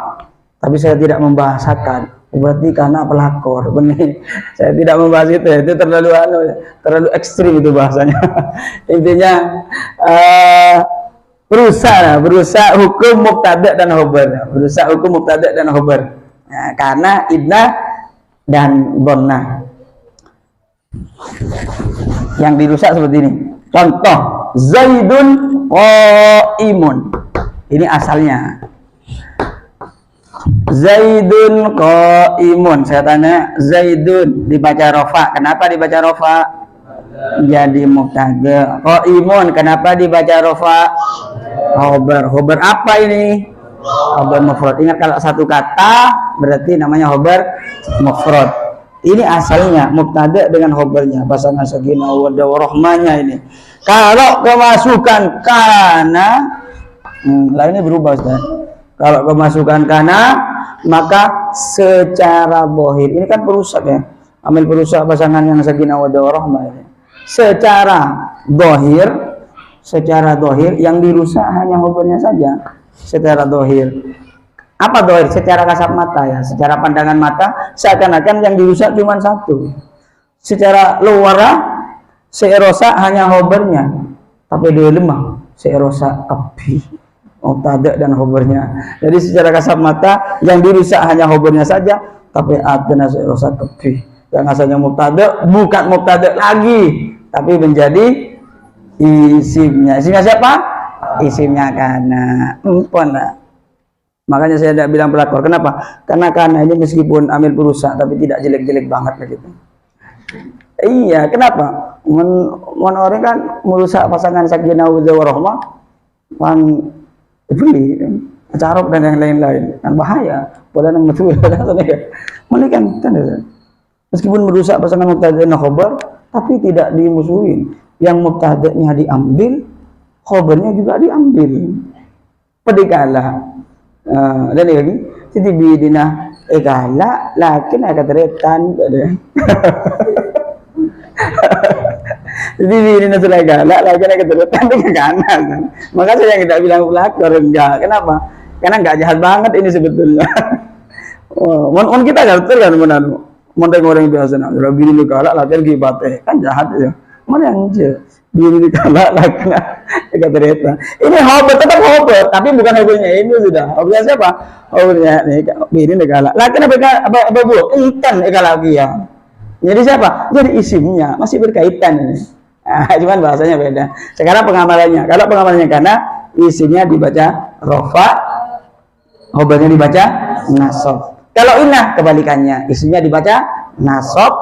tapi saya tidak membahasakan, berarti karena pelakor. Benih, saya tidak membahas itu terlalu ekstrim itu bahasanya. Intinya berusaha hukum mubtada dan khobar, nah, karena idna dan donna yang dirusak seperti ini. Contoh, Zaidun qaimun. Ini asalnya. Zaidun qaimun. Saya tanya, Zaidun dibaca rafa. Kenapa dibaca rafa? Jadi mubtada. Qaimun kenapa dibaca rafa? Khobar apa ini? Khobar mufrad. Ingat kalau satu kata berarti namanya khobar mufrad. Ini asalnya mubtada dengan khobarnya, pasangan sakinah wa warahmanya ini. Kalau kemasukan kana, lah ini berubah Ustaz. Kalau kemasukan kana, maka secara zahir, ini kan perusak ya. Amil perusak pasangan yang sakinah wa warahmah ini. Secara zahir yang dirusak hanya khobarnya saja. Secara zahir. Apa dohir? Secara kasat mata ya, secara pandangan mata seakan-akan yang dirusak cuma satu. Secara luar seerosa hanya khobarnya, tapi dia lemah seerosa kapi mubtada dan khobarnya. Jadi secara kasat mata yang dirusak hanya khobarnya saja, tapi adna seerosa kapi. Yang asalnya mubtada bukan mubtada lagi, tapi menjadi isimnya. Isimnya siapa? Isimnya kana. Makanya saya tidak bilang pelakor. Kenapa? Karena ini meskipun amil perusak tapi tidak jelek-jelek banget gitu. Iya, kenapa? Orang kan merusak pasangan sakinah wa warahmah, kan beli carok dan yang lain-lain, kan bahaya. Padahal yang betul ini kan meskipun merusak pasangan mubtada dan khobar, tapi tidak dimusuhin. Yang mubtadanya diambil, khobarnya juga diambil. Pedikala. Dan lagi jadi bidina egala lakin agak teretan jadi bidina sudah egala lakin agak teretan dengan kanan. Maka saya tidak bilang pelakor, enggak. Kenapa? Karena enggak jahat banget ini sebetulnya. Mon kita ngerti kan orang biasa nak bidina egala lakin gibate kan jahat ya. Mana yang bidina egala lakin agak teretan. Ini khobar, tetap khobar, tapi bukan khobarnya ini sudah. Khobarnya siapa? Khobarnya ini negala. Lakin apa bu? Ikan negala lagi ya. Jadi siapa? Jadi isimnya masih berkaitan ini. Nah, cuman bahasanya beda. Sekarang pengamalannya. Kalau pengamalannya karena isimnya dibaca rafa, khobarnya dibaca nasab. Kalau inna kebalikannya, isimnya dibaca nasab,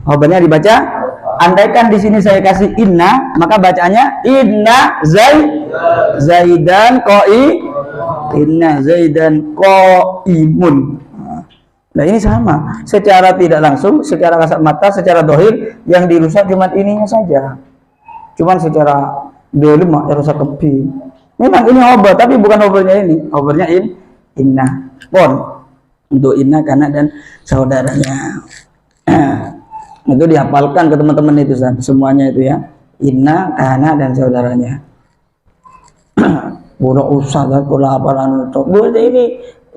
khobarnya dibaca. Andaikan di sini saya kasih inna, maka bacaannya inna zaidan qaimun. Nah ini sama, secara tidak langsung, secara kasat mata, secara dohir yang dirusak cuma ininya saja. Cuman secara dolim rusak kepi. Memang ini hober, tapi bukan hobernya ini. Hobernya inna. Pon. Untuk inna, kana, dan saudaranya. Itu dihafalkan ke teman-teman itu, semuanya itu ya. Inna, kana, dan saudaranya. Udah usah, udah hafalan itu. Ini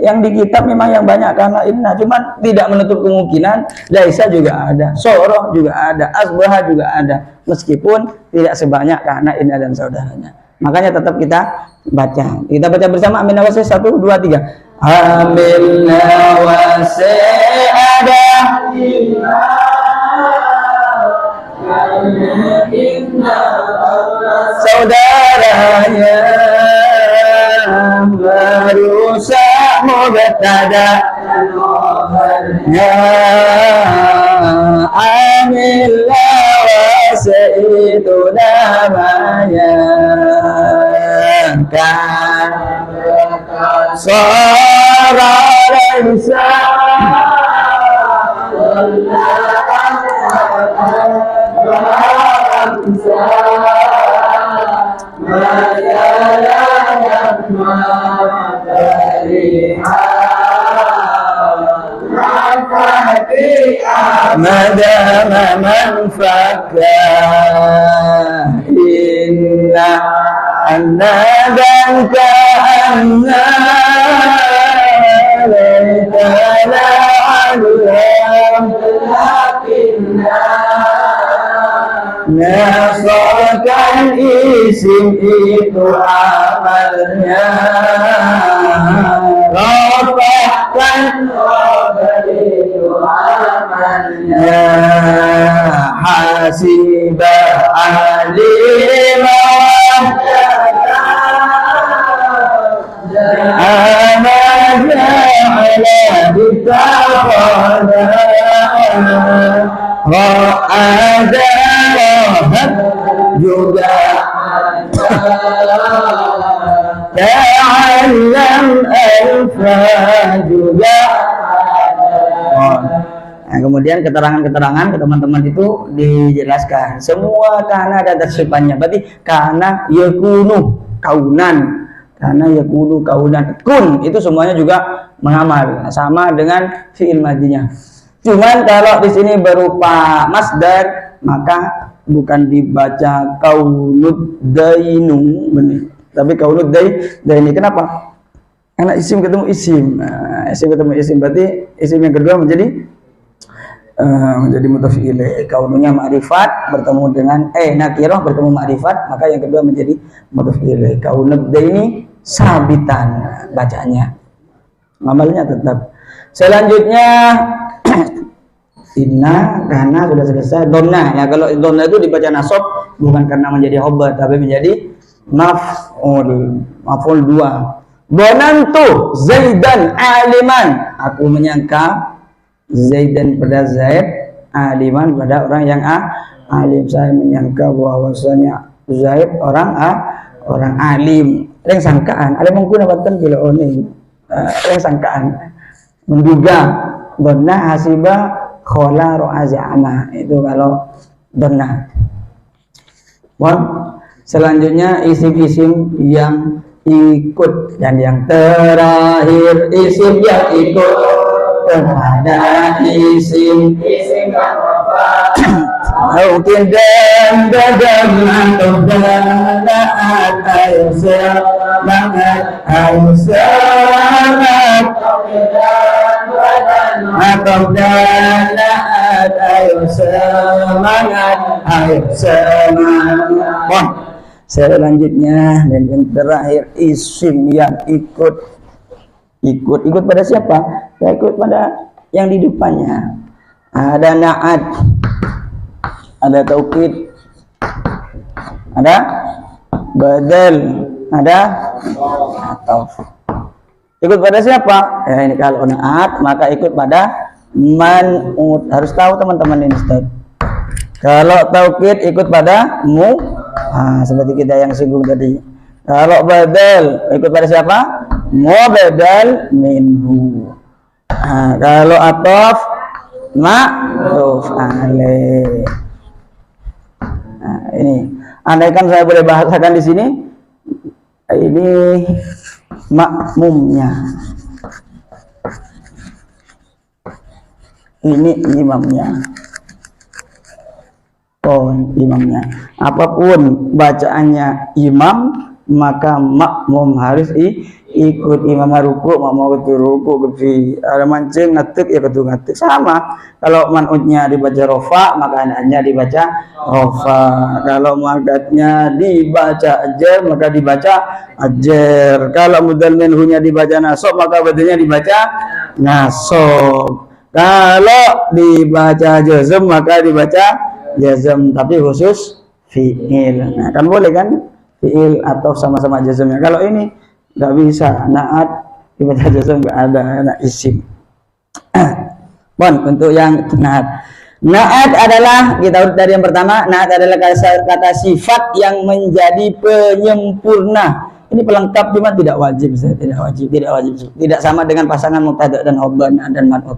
yang di kitab memang yang banyak karena inna, cuman tidak menutup kemungkinan laisa juga ada, soroh juga ada, asbah juga ada, meskipun tidak sebanyak karena inna dan saudaranya. Makanya tetap kita baca. Kita baca bersama amin nawasi 1, 2, 3. Amin nawasi ada saudaranya merusak mubtada ya amillah wasi itu namanya kan sara laisa madama manfaka inna annadan ka'anna laitala alam nasarkan isim itu amalnya rafahkan itu amalnya hasibah alimah amalnya ala bitaqala ra'ada rahat juga ta'allam alfa juga. Nah, kemudian keterangan-keterangan ke teman-teman itu dijelaskan semua karena ada tersipannya, berarti karena yakunu kaunan, karena yakunu kaunan kun itu semuanya juga mengamal sama dengan fi'il madinya. Cuman kalau di sini berupa masdar maka bukan dibaca kaunud dainu benih, tapi kaunud daini. Kenapa? Karena isim ketemu isim. Nah, isim ketemu isim berarti isim yang kedua menjadi mudhaf ilaih. Kaununya ma'rifat bertemu dengan nakirah bertemu ma'rifat, maka yang kedua menjadi mudhaf ilaih. Kaunud daini sabitan bacanya. Amalnya tetap. Selanjutnya inna karena sudah selesai donna. Ya kalau donna itu dibaca nasab bukan karena menjadi khobar tapi menjadi maf'ul 2. Donantu Zaidan aliman, aku menyangka Zaidan pada Zaid, aliman pada orang yang alim. Saya menyangka bahwasanya Zaid orang alim. Yang sangkaan ada menggunakan bila oni yang sangkaan menduga donna hasibah khola ro'azama itu kalau donna. Selanjutnya isim-isim yang ikut, dan yang terakhir isim yang ikut kepada isim yang mungkin dan atau danaat ayo semangat atau danaat ayo semangat selanjutnya dan yang terakhir isim yang ikut pada siapa? Ya, ikut pada yang di depannya. Ada naat, ada taukid, ada badal, ada atau ikut pada siapa? Ya, ini kalau naat maka ikut pada man'ut. Harus tahu teman-teman ini Ustaz. Kalau taukid ikut pada mu, seperti kita yang singgung tadi. Kalau badal ikut pada siapa? Mu badal minhu. Kalau ataf ma'ruf alaih. Ini andaikan saya boleh bahasakan di sini, Ini makmumnya, ini imamnya. Oh, imamnya. Apapun bacaannya imam, maka makmum harus ikut imam ruku, makmum ikut ruku, ada mancing ngetik ya kudu ngetik sama. Kalau manutnya dibaca rofa, maka anaknya dibaca rofa. Kalau magatnya dibaca ajar, maka dibaca ajar. Kalau mudal minhunya dibaca nasob, maka badanya dibaca nasob. Kalau dibaca jazm, maka dibaca jazm, tapi khusus fi'il. Nah, kan boleh kan fi'il atau sama-sama jazmnya. Kalau ini nggak bisa, naat dibaca jazm nggak ada, anak isim. Bon, untuk yang naat. Naat adalah, kita urut dari yang pertama, naat adalah kata sifat yang menjadi penyempurna. Ini pelengkap, cuma tidak wajib, tidak wajib. Tidak sama dengan pasangan mubtada dan khobar dan man'ut.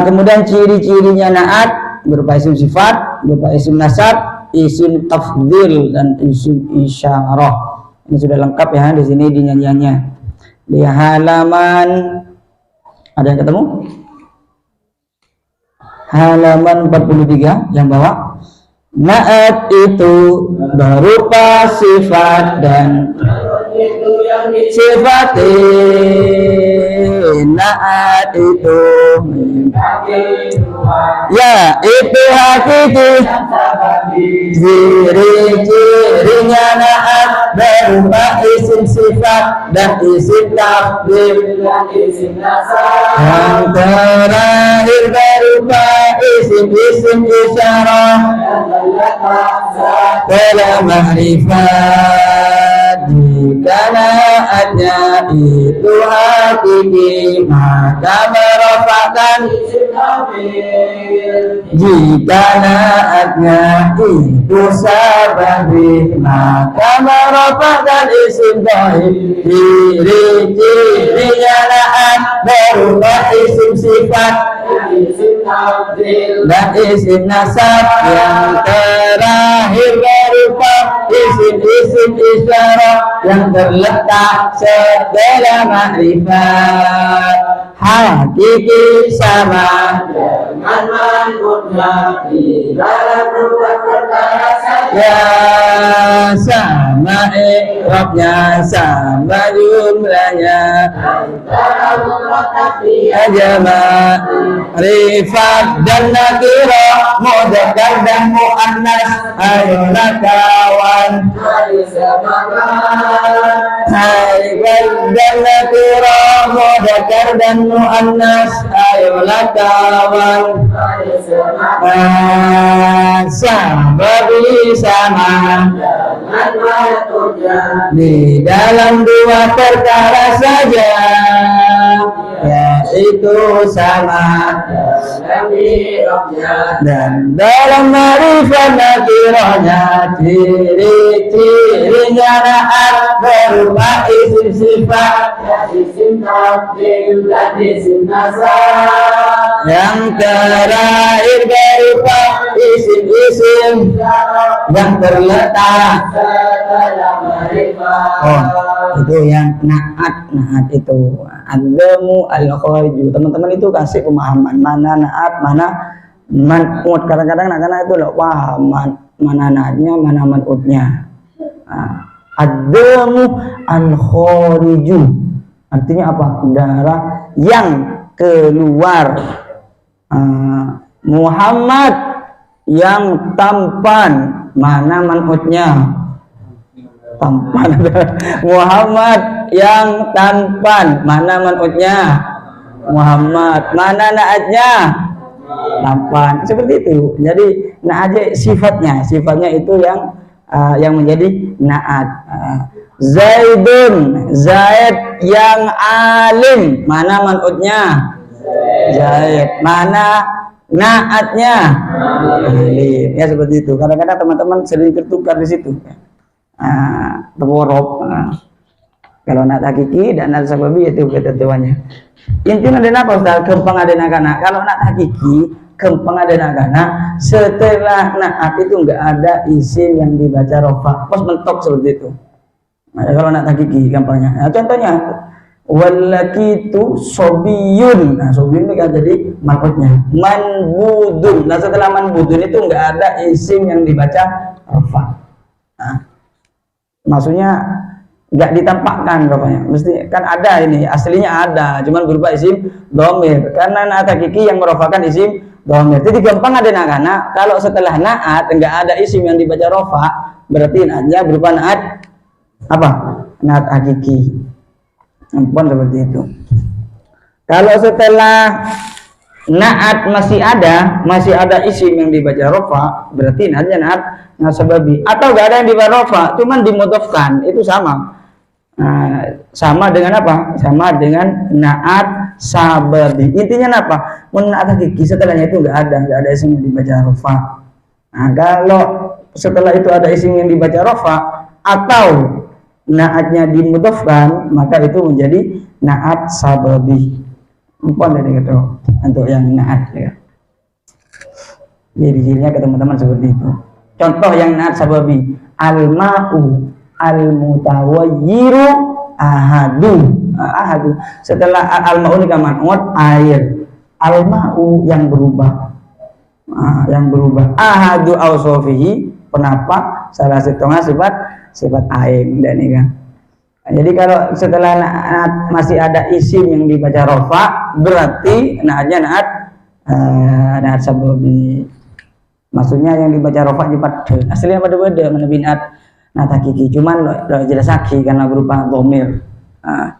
Kemudian ciri-cirinya naat berupa isim sifat, berupa isim nasab, isim tafdil dan isim isyarah. Ini sudah lengkap ya di sini di nyanyiannya. Di halaman, ada yang ketemu? Halaman 43 yang bawah. Naat itu berupa sifat dan sifat naat itu ya itu hakiki, ciri-cirinya naat berupa isim sifat dan isim tafdil yang terakhir berupa isim-isim isyarah telah makrifat. Jika naatnya itu hakiki, maka merofakkan. Jika naatnya itu sababi, maka merofakkan isim dhahir. Ciri-cirinya naat berupa isim sifat dan isim nasab yang terakhir berupa isim-isim isyarah yang terletak setelah makrifat. Hakiki sama dengan man'utnya di dalam dua perkara saja, sama i'rabnya, sama jumlahnya, antara mufrad aja ma'rifat dan nakirah, mudzakkar dan muannas. Ayolah kawan, ma'rifat dan nakirah, mudzakkar dan muannas. Ayolah kawan, sababi sama di dalam dua perkara saja, yaitu sama dan dalam ma'rifat nakirahnya. Ciri-cirinya naat berupa isim sifat, isim tafdil dan isim nasab yang terakhir berupa isim-isim yang terletak setelah makrifat. Oh, itu yang naat itu adamu al-khariju. Teman-teman itu kasih pemahaman mana naat, mana man'ut. Kadang-kadang anak-anak itu loh paham mana naatnya, mana man'utnya. Adamu al-khariju artinya apa? Darah yang keluar. Muhammad yang tampan, mana man'utnya? Tampan. Muhammad yang tampan, mana man'utnya? Muhammad. Mana naatnya? Tampan. Seperti itu. Jadi naat sifatnya itu yang menjadi naat. Zaidun, Zaid yang alim, mana man'utnya? Zaid. Mana naatnya? Alim. Ya seperti itu. Kadang-kadang teman-teman sering tertukar di situ. Terborok. Kalau naat hakiki dan naat sababi itu ketentuannya. Intinya ada apa Ustaz? Kempang ada nakana. Kalau naat hakiki, kempang ada nakana. Setelah naat itu enggak ada isim yang dibaca rofa. Pos mentok seperti itu. Nah, kalau nak hakiki gampangnya. Nah, contohnya wallaki itu sobiyun. Nah, sobiyun ini kan jadi maknanya manbudun. Nah, setelah manbudun itu enggak ada isim yang dibaca rafa. Nah, maksudnya enggak ditampakkan rafanya. Mesti kan ada ini, aslinya ada, cuman berupa isim dhamir. Karena naat hakiki yang merofakan isim dhamir. Jadi gampang ada nakana kalau setelah naat enggak ada isim yang dibaca rafa, berarti naatnya berupa naat apa? Naat hakiki. Ampun seperti itu. Kalau setelah naat masih ada isim yang dibaca rafa, berarti naatnya naat sababi. Atau enggak ada yang dibaca rafa, cuman dimudhofkan, itu sama. Nah, sama dengan apa? Sama dengan naat sababi. Intinya apa? Naat hakiki setelahnya itu enggak ada isim yang dibaca rafa. Nah, kalau setelah itu ada isim yang dibaca rafa atau naatnya dimudhofkan, maka itu menjadi naat sababi. Empon dari itu untuk yang naat ya. Jadi cirinya ke teman-teman seperti itu. Contoh yang naat sababi, al-ma'u al-mutawayyiru ahadu. Setelah al-ma'u ini kamanut air, al-ma'u yang berubah. Yang berubah. Ahadu ausofihi, penapak salah setengah sifat aing dan ini kan. Nah, jadi kalau setelah naat masih ada isim yang dibaca rafa, berarti naatnya naat sababi. Maksudnya yang dibaca rafa pada aslinya pada mana binat naat hakiki, cuman jelas haki karena berupa dhamir. Nah,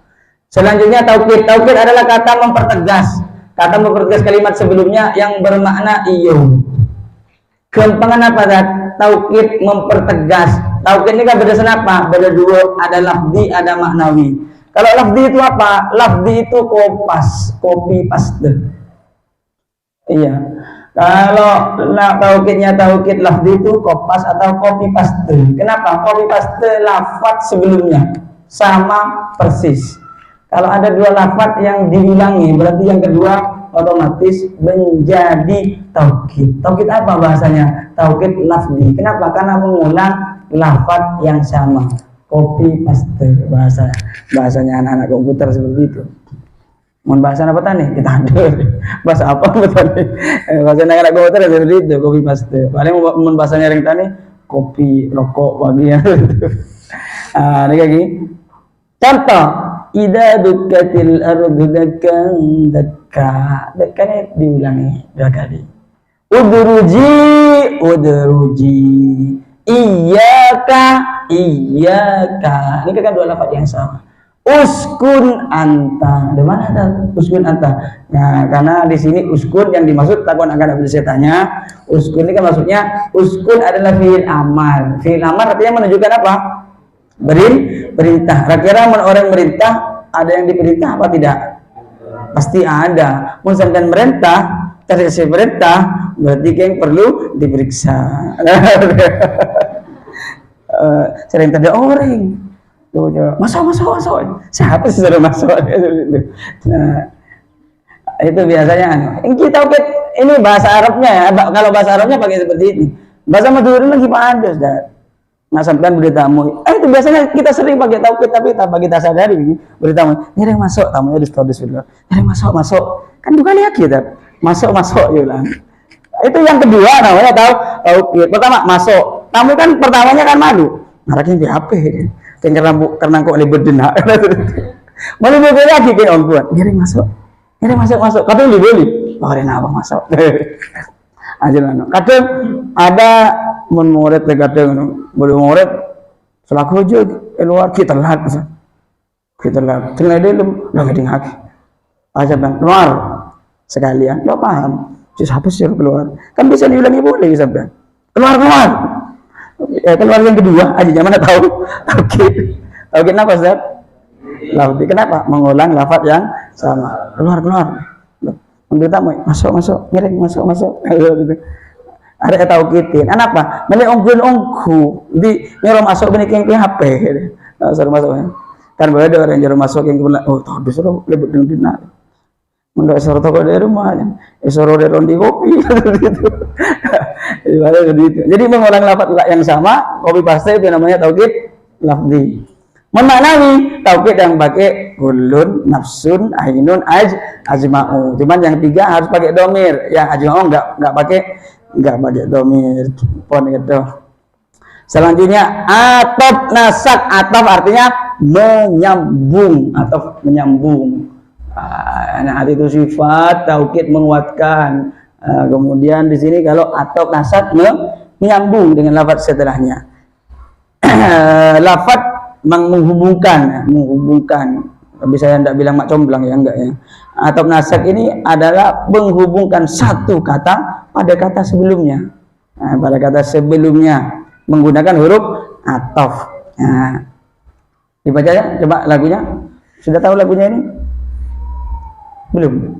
selanjutnya taukid. Taukid adalah kata mempertegas kalimat sebelumnya yang bermakna iyo. Gampangan apa dat? Taukid mempertegas. Taukid ini kan berdasarkan apa? Beda dua, ada lafzi, ada maknawi. Kalau lafzi itu apa? Lafzi itu copy paste. Iya. Kalau taukidnya taukid lafzi itu kopas atau copy paste. Kenapa? Copy paste lafaz sebelumnya sama persis. Kalau ada dua lafaz yang diulangi, berarti yang kedua otomatis menjadi taukid. Taukid apa bahasanya? Taukid lafzi. Kenapa? Karena mengulang lafaz yang sama. Copy paste bahasanya anak-anak komputer seperti itu. Mohon bahasa apa tadi? Kita ada bahasa apa tadi? Bahasa anak-anak komputer seperti itu, copy paste. Paling mohon bahasanya yang tadi kopi rokok bagian itu. Ini lagi. Contoh, idza dukkatil ardu dakkan dakkan diulangi 2 kali. Udruji iyyaka. Ini kan 2 lafaz yang sama. Uskun anta. Di mana ada uskun anta? Nah, karena di sini uskun yang dimaksud takon akan bisa tanya. Uskun ini kan maksudnya uskun adalah fi'il amal. Fi'il amal artinya menunjukkan apa? Perintah. Kira-kira orang merintah ada yang diperintah apa tidak? Pasti ada. Misalkan merintah, kasih perintah, berarti yang perlu diperiksa. Sering ada orang masuk. Siapa sih sudah masuk? Nah, itu biasanya. Kita ini bahasa Arabnya ya. Kalau bahasa Arabnya pakai seperti ini. Bahasa Madura lagi padas dah. Nah, sampean beri tamu. Itu biasanya kita sering pakai taukid, tapi tanpa kita sadari beri tamu. Nyereng masuk, tamunya diskrodis dulu. Nyereng masuk. Kan bukan ya kita. Masuk ya lah. Itu yang kedua namanya taukid. Pertama masuk. Tamu kan pertamanya kan malu. Narakin di HP. Karena kok lebih benar. Malu lagi ke orang tua. Nyereng masuk. Kadang dibeli. Pakai apa masuk. Ajaran. Kadang ada murid kadang boleh murid selaku aja keluar kita lihat tengah dalam nggak ngaki aja bang keluar sekalian nggak paham siapa sih keluar kan bisa diulangi boleh sampai keluar keluar yang kedua aja zaman tahu oke kenapa Ustaz? Kenapa mengulang lafaz yang sama keluar untuk tamu masuk miring masuk ada tauqidin. Apa? Meli ongku di nyuruh masuk benih ke HP. Suruh masuk. Kan boleh ada orang nyuruh masuk yang kebetulan tahu disuruh lebih dina. Mendak suruh toko dari rumah suruh dari rondi kopi gitu. Jadi mengulang lafaz yang sama, copy paste itu namanya tauqid lafzi. Memaknai taukid yang pakai kulun, nafsun, ainun, ajma'u. Cuman yang tiga harus pakai domir. Yang ajma'u nggak pakai domir. Pon gitu. Selanjutnya atop nasak. Atop artinya menyambung atau menyambung. Nah, itu sifat taukid menguatkan. Kemudian di sini kalau atop nasak menyambung dengan lafaz setelahnya. Lafaz menghubungkan. Tapi saya tidak bilang mak comblang ya, enggak ya. Atop nasak ini adalah menghubungkan satu kata pada kata sebelumnya. Pada kata sebelumnya menggunakan huruf atof. Dibaca ya, coba lagunya. Sudah tahu lagunya ini? Belum?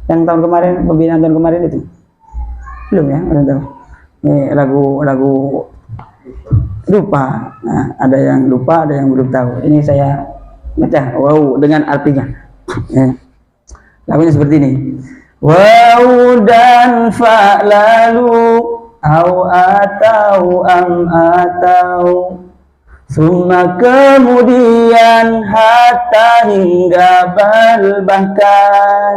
Yang tahun kemarin, pembinaan tahun kemarin itu? Belum ya? Belum tahu. Ini lagu lupa. Nah, ada yang lupa, ada yang belum tahu. Ini saya baca wow dengan artinya. Lagunya seperti ini. Wow dan fa lalu au atau am atau summa kemudian hatta hingga bal bahkan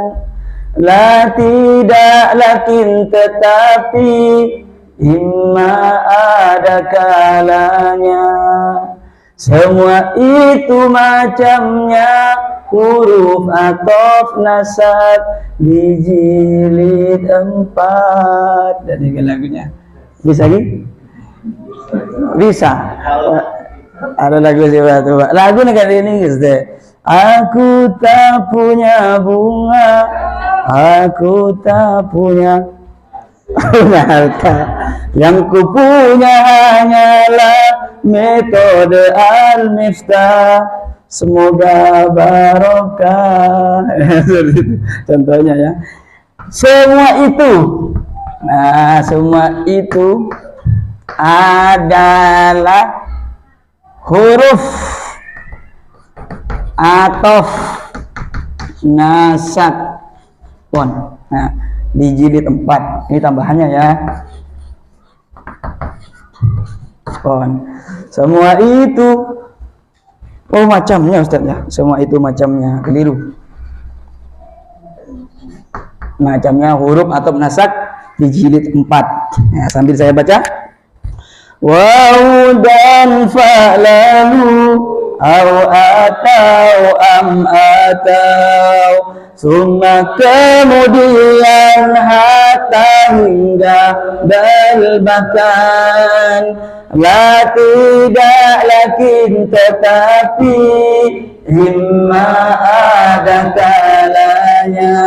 la tidak lakin tetapi imma ada kalanya. Semua itu macamnya huruf atof nasab di jilid 4. Dan ini lagunya bisa lagi? Bisa. Ada lagu siapa tuh? Lagu negara ini deh. Aku tak punya bunga, aku tak punya harta, yang ku punya hanyalah metode al-miftah, semoga barokah. Contohnya ya. Semua itu adalah huruf atof nasak pon. Nah, di jilid 4 ini tambahannya ya. Pon. Semua itu macamnya Ustaz ya. Semua itu macamnya keliru. Macamnya huruf atau nasak di jilid 4. Ya, sambil saya baca. Waw dan fa lalu au atau am atau summa kemudian hatta hingga bal bahkan la tidak lakin tetapi imma ada kalanya.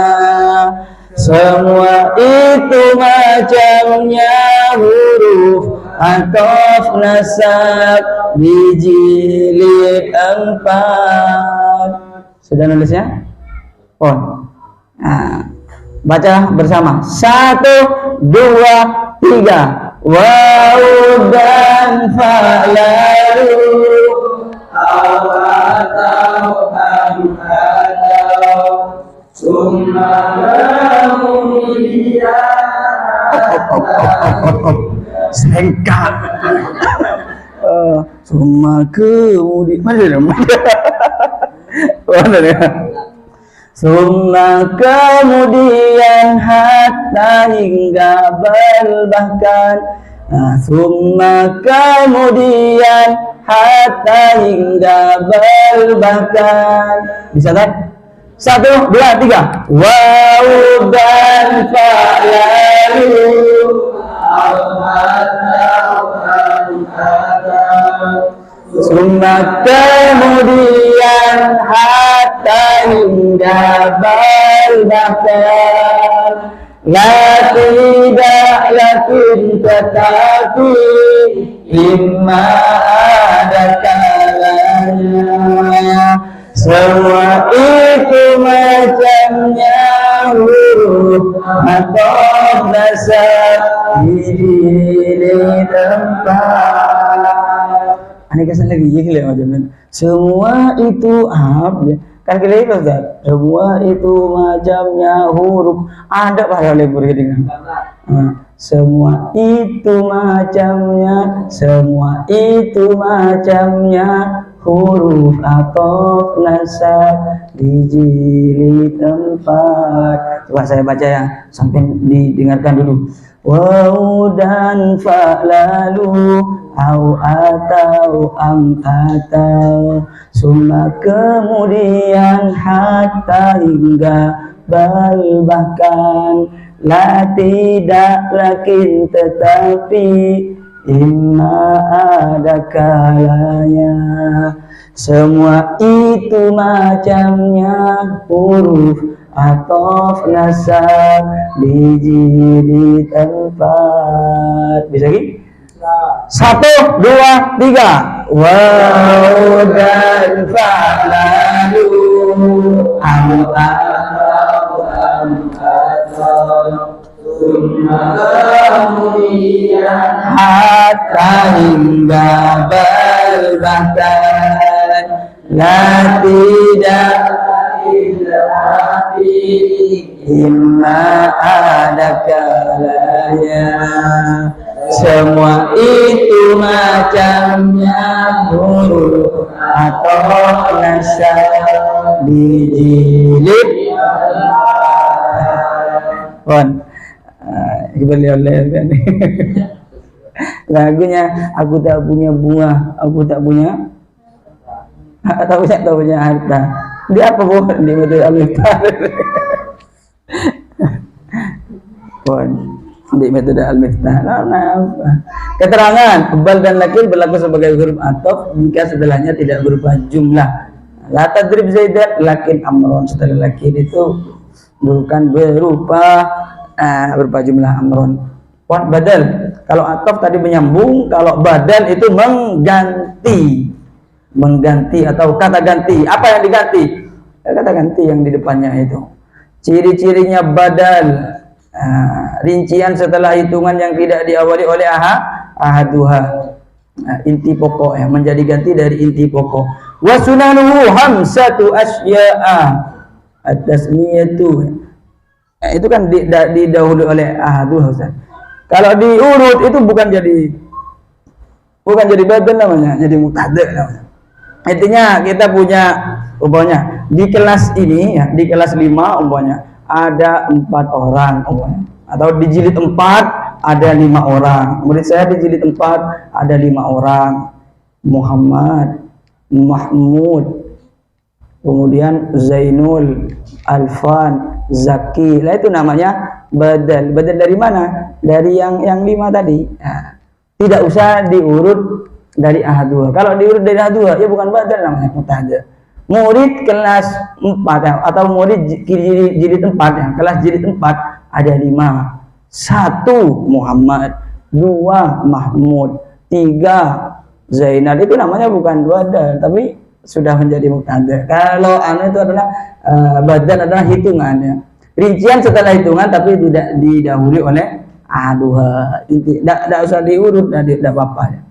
Semua itu macamnya huruf atof nasab di jilid 4. Sudah nulisnya? Nah, baca bersama. 1, 2, 3. Waw dan fa lalu au atau am atau summa kemudian sengkak. Summa kemudian mana ya? Summa kemudian hatta hingga bal bahkan. Summa kemudian hatta hingga bal bahkan. Bisa kan? 1, 2, 3. Waw dan fa lalu summa kemudian hatta hingga bal bahkan la tidak lakin tetapi imma ada kalanya. Semua itu macamnya huruf atau nasab di jilid 4. Ini kesan lagi gila macam. Semua itu kan kira itu Ustaz. Semua itu macamnya huruf ada pada lebur gitu. Semua itu macamnya huruf atau nasab di jilid 4. Coba saya baca ya, sampai didengarkan dulu. Waw dan fa lalu au atau am atau summa kemudian hatta hingga bal bahkan la tidak lakin tetapi imma ada kalanya. Semua itu macamnya huruf atau nasab di jilid 4. Bisa lagi? 1, 2, 3. Waw dan fa lalu am kemudian hatta hingga bal bahkan la tidak imma ada kalanya. Semua itu macamnya huruf atau nasab di jilid. Beliau kan lagunya aku tak punya bunga, aku tak punya harta. Dia apa bu? Di metode Al-Miftah. Di metode Al-Miftah. Keterangan bal dan lakil berlaku sebagai huruf ataf jika setelahnya tidak berupa jumlah. La tadrib Zaidan lakin amron. Setelah lakil itu bukan berupa jumlah amron. Badal. Kalau ataf tadi menyambung, kalau badal itu mengganti atau kata ganti. Apa yang diganti? Kata ganti yang di depannya itu. Ciri-cirinya badal, rincian setelah hitungan yang tidak diawali oleh ahaduha, inti pokok yang menjadi ganti dari inti pokok. Wa sunanuhu hamsatu asya'a at-tasmiyatu. Itu kan didahului oleh ahaduha, Ustaz. Kalau diurut itu bukan jadi badal namanya, jadi mubtada namanya. Intinya kita punya umpamanya di kelas ini ya, di kelas 5 umpamanya ada 4 orang umpamanya, atau di jilid 4 ada 5 orang. Murid saya di jilid 4 ada 5 orang. Muhammad, Mahmud, kemudian Zainul, Alfan, Zaki. Lah itu namanya badal. Badal dari mana? Dari yang 5 tadi. Nah, tidak usah diurut dari ahadua. Kalau diurut dari ahadua, ya bukan badal namanya, mubtada. Murid kelas 4 atau murid jilid 4 ya, kelas jilid 4 ada 5. 1 Muhammad, 2 Mahmud, 3 Zainal. Itu namanya bukan badal, tapi sudah menjadi mubtada. Kalau itu adalah badal adalah hitungannya. Rincian setelah hitungan tapi tidak didahului oleh ahadua. Tidak usah diurut, tidak apa-apa.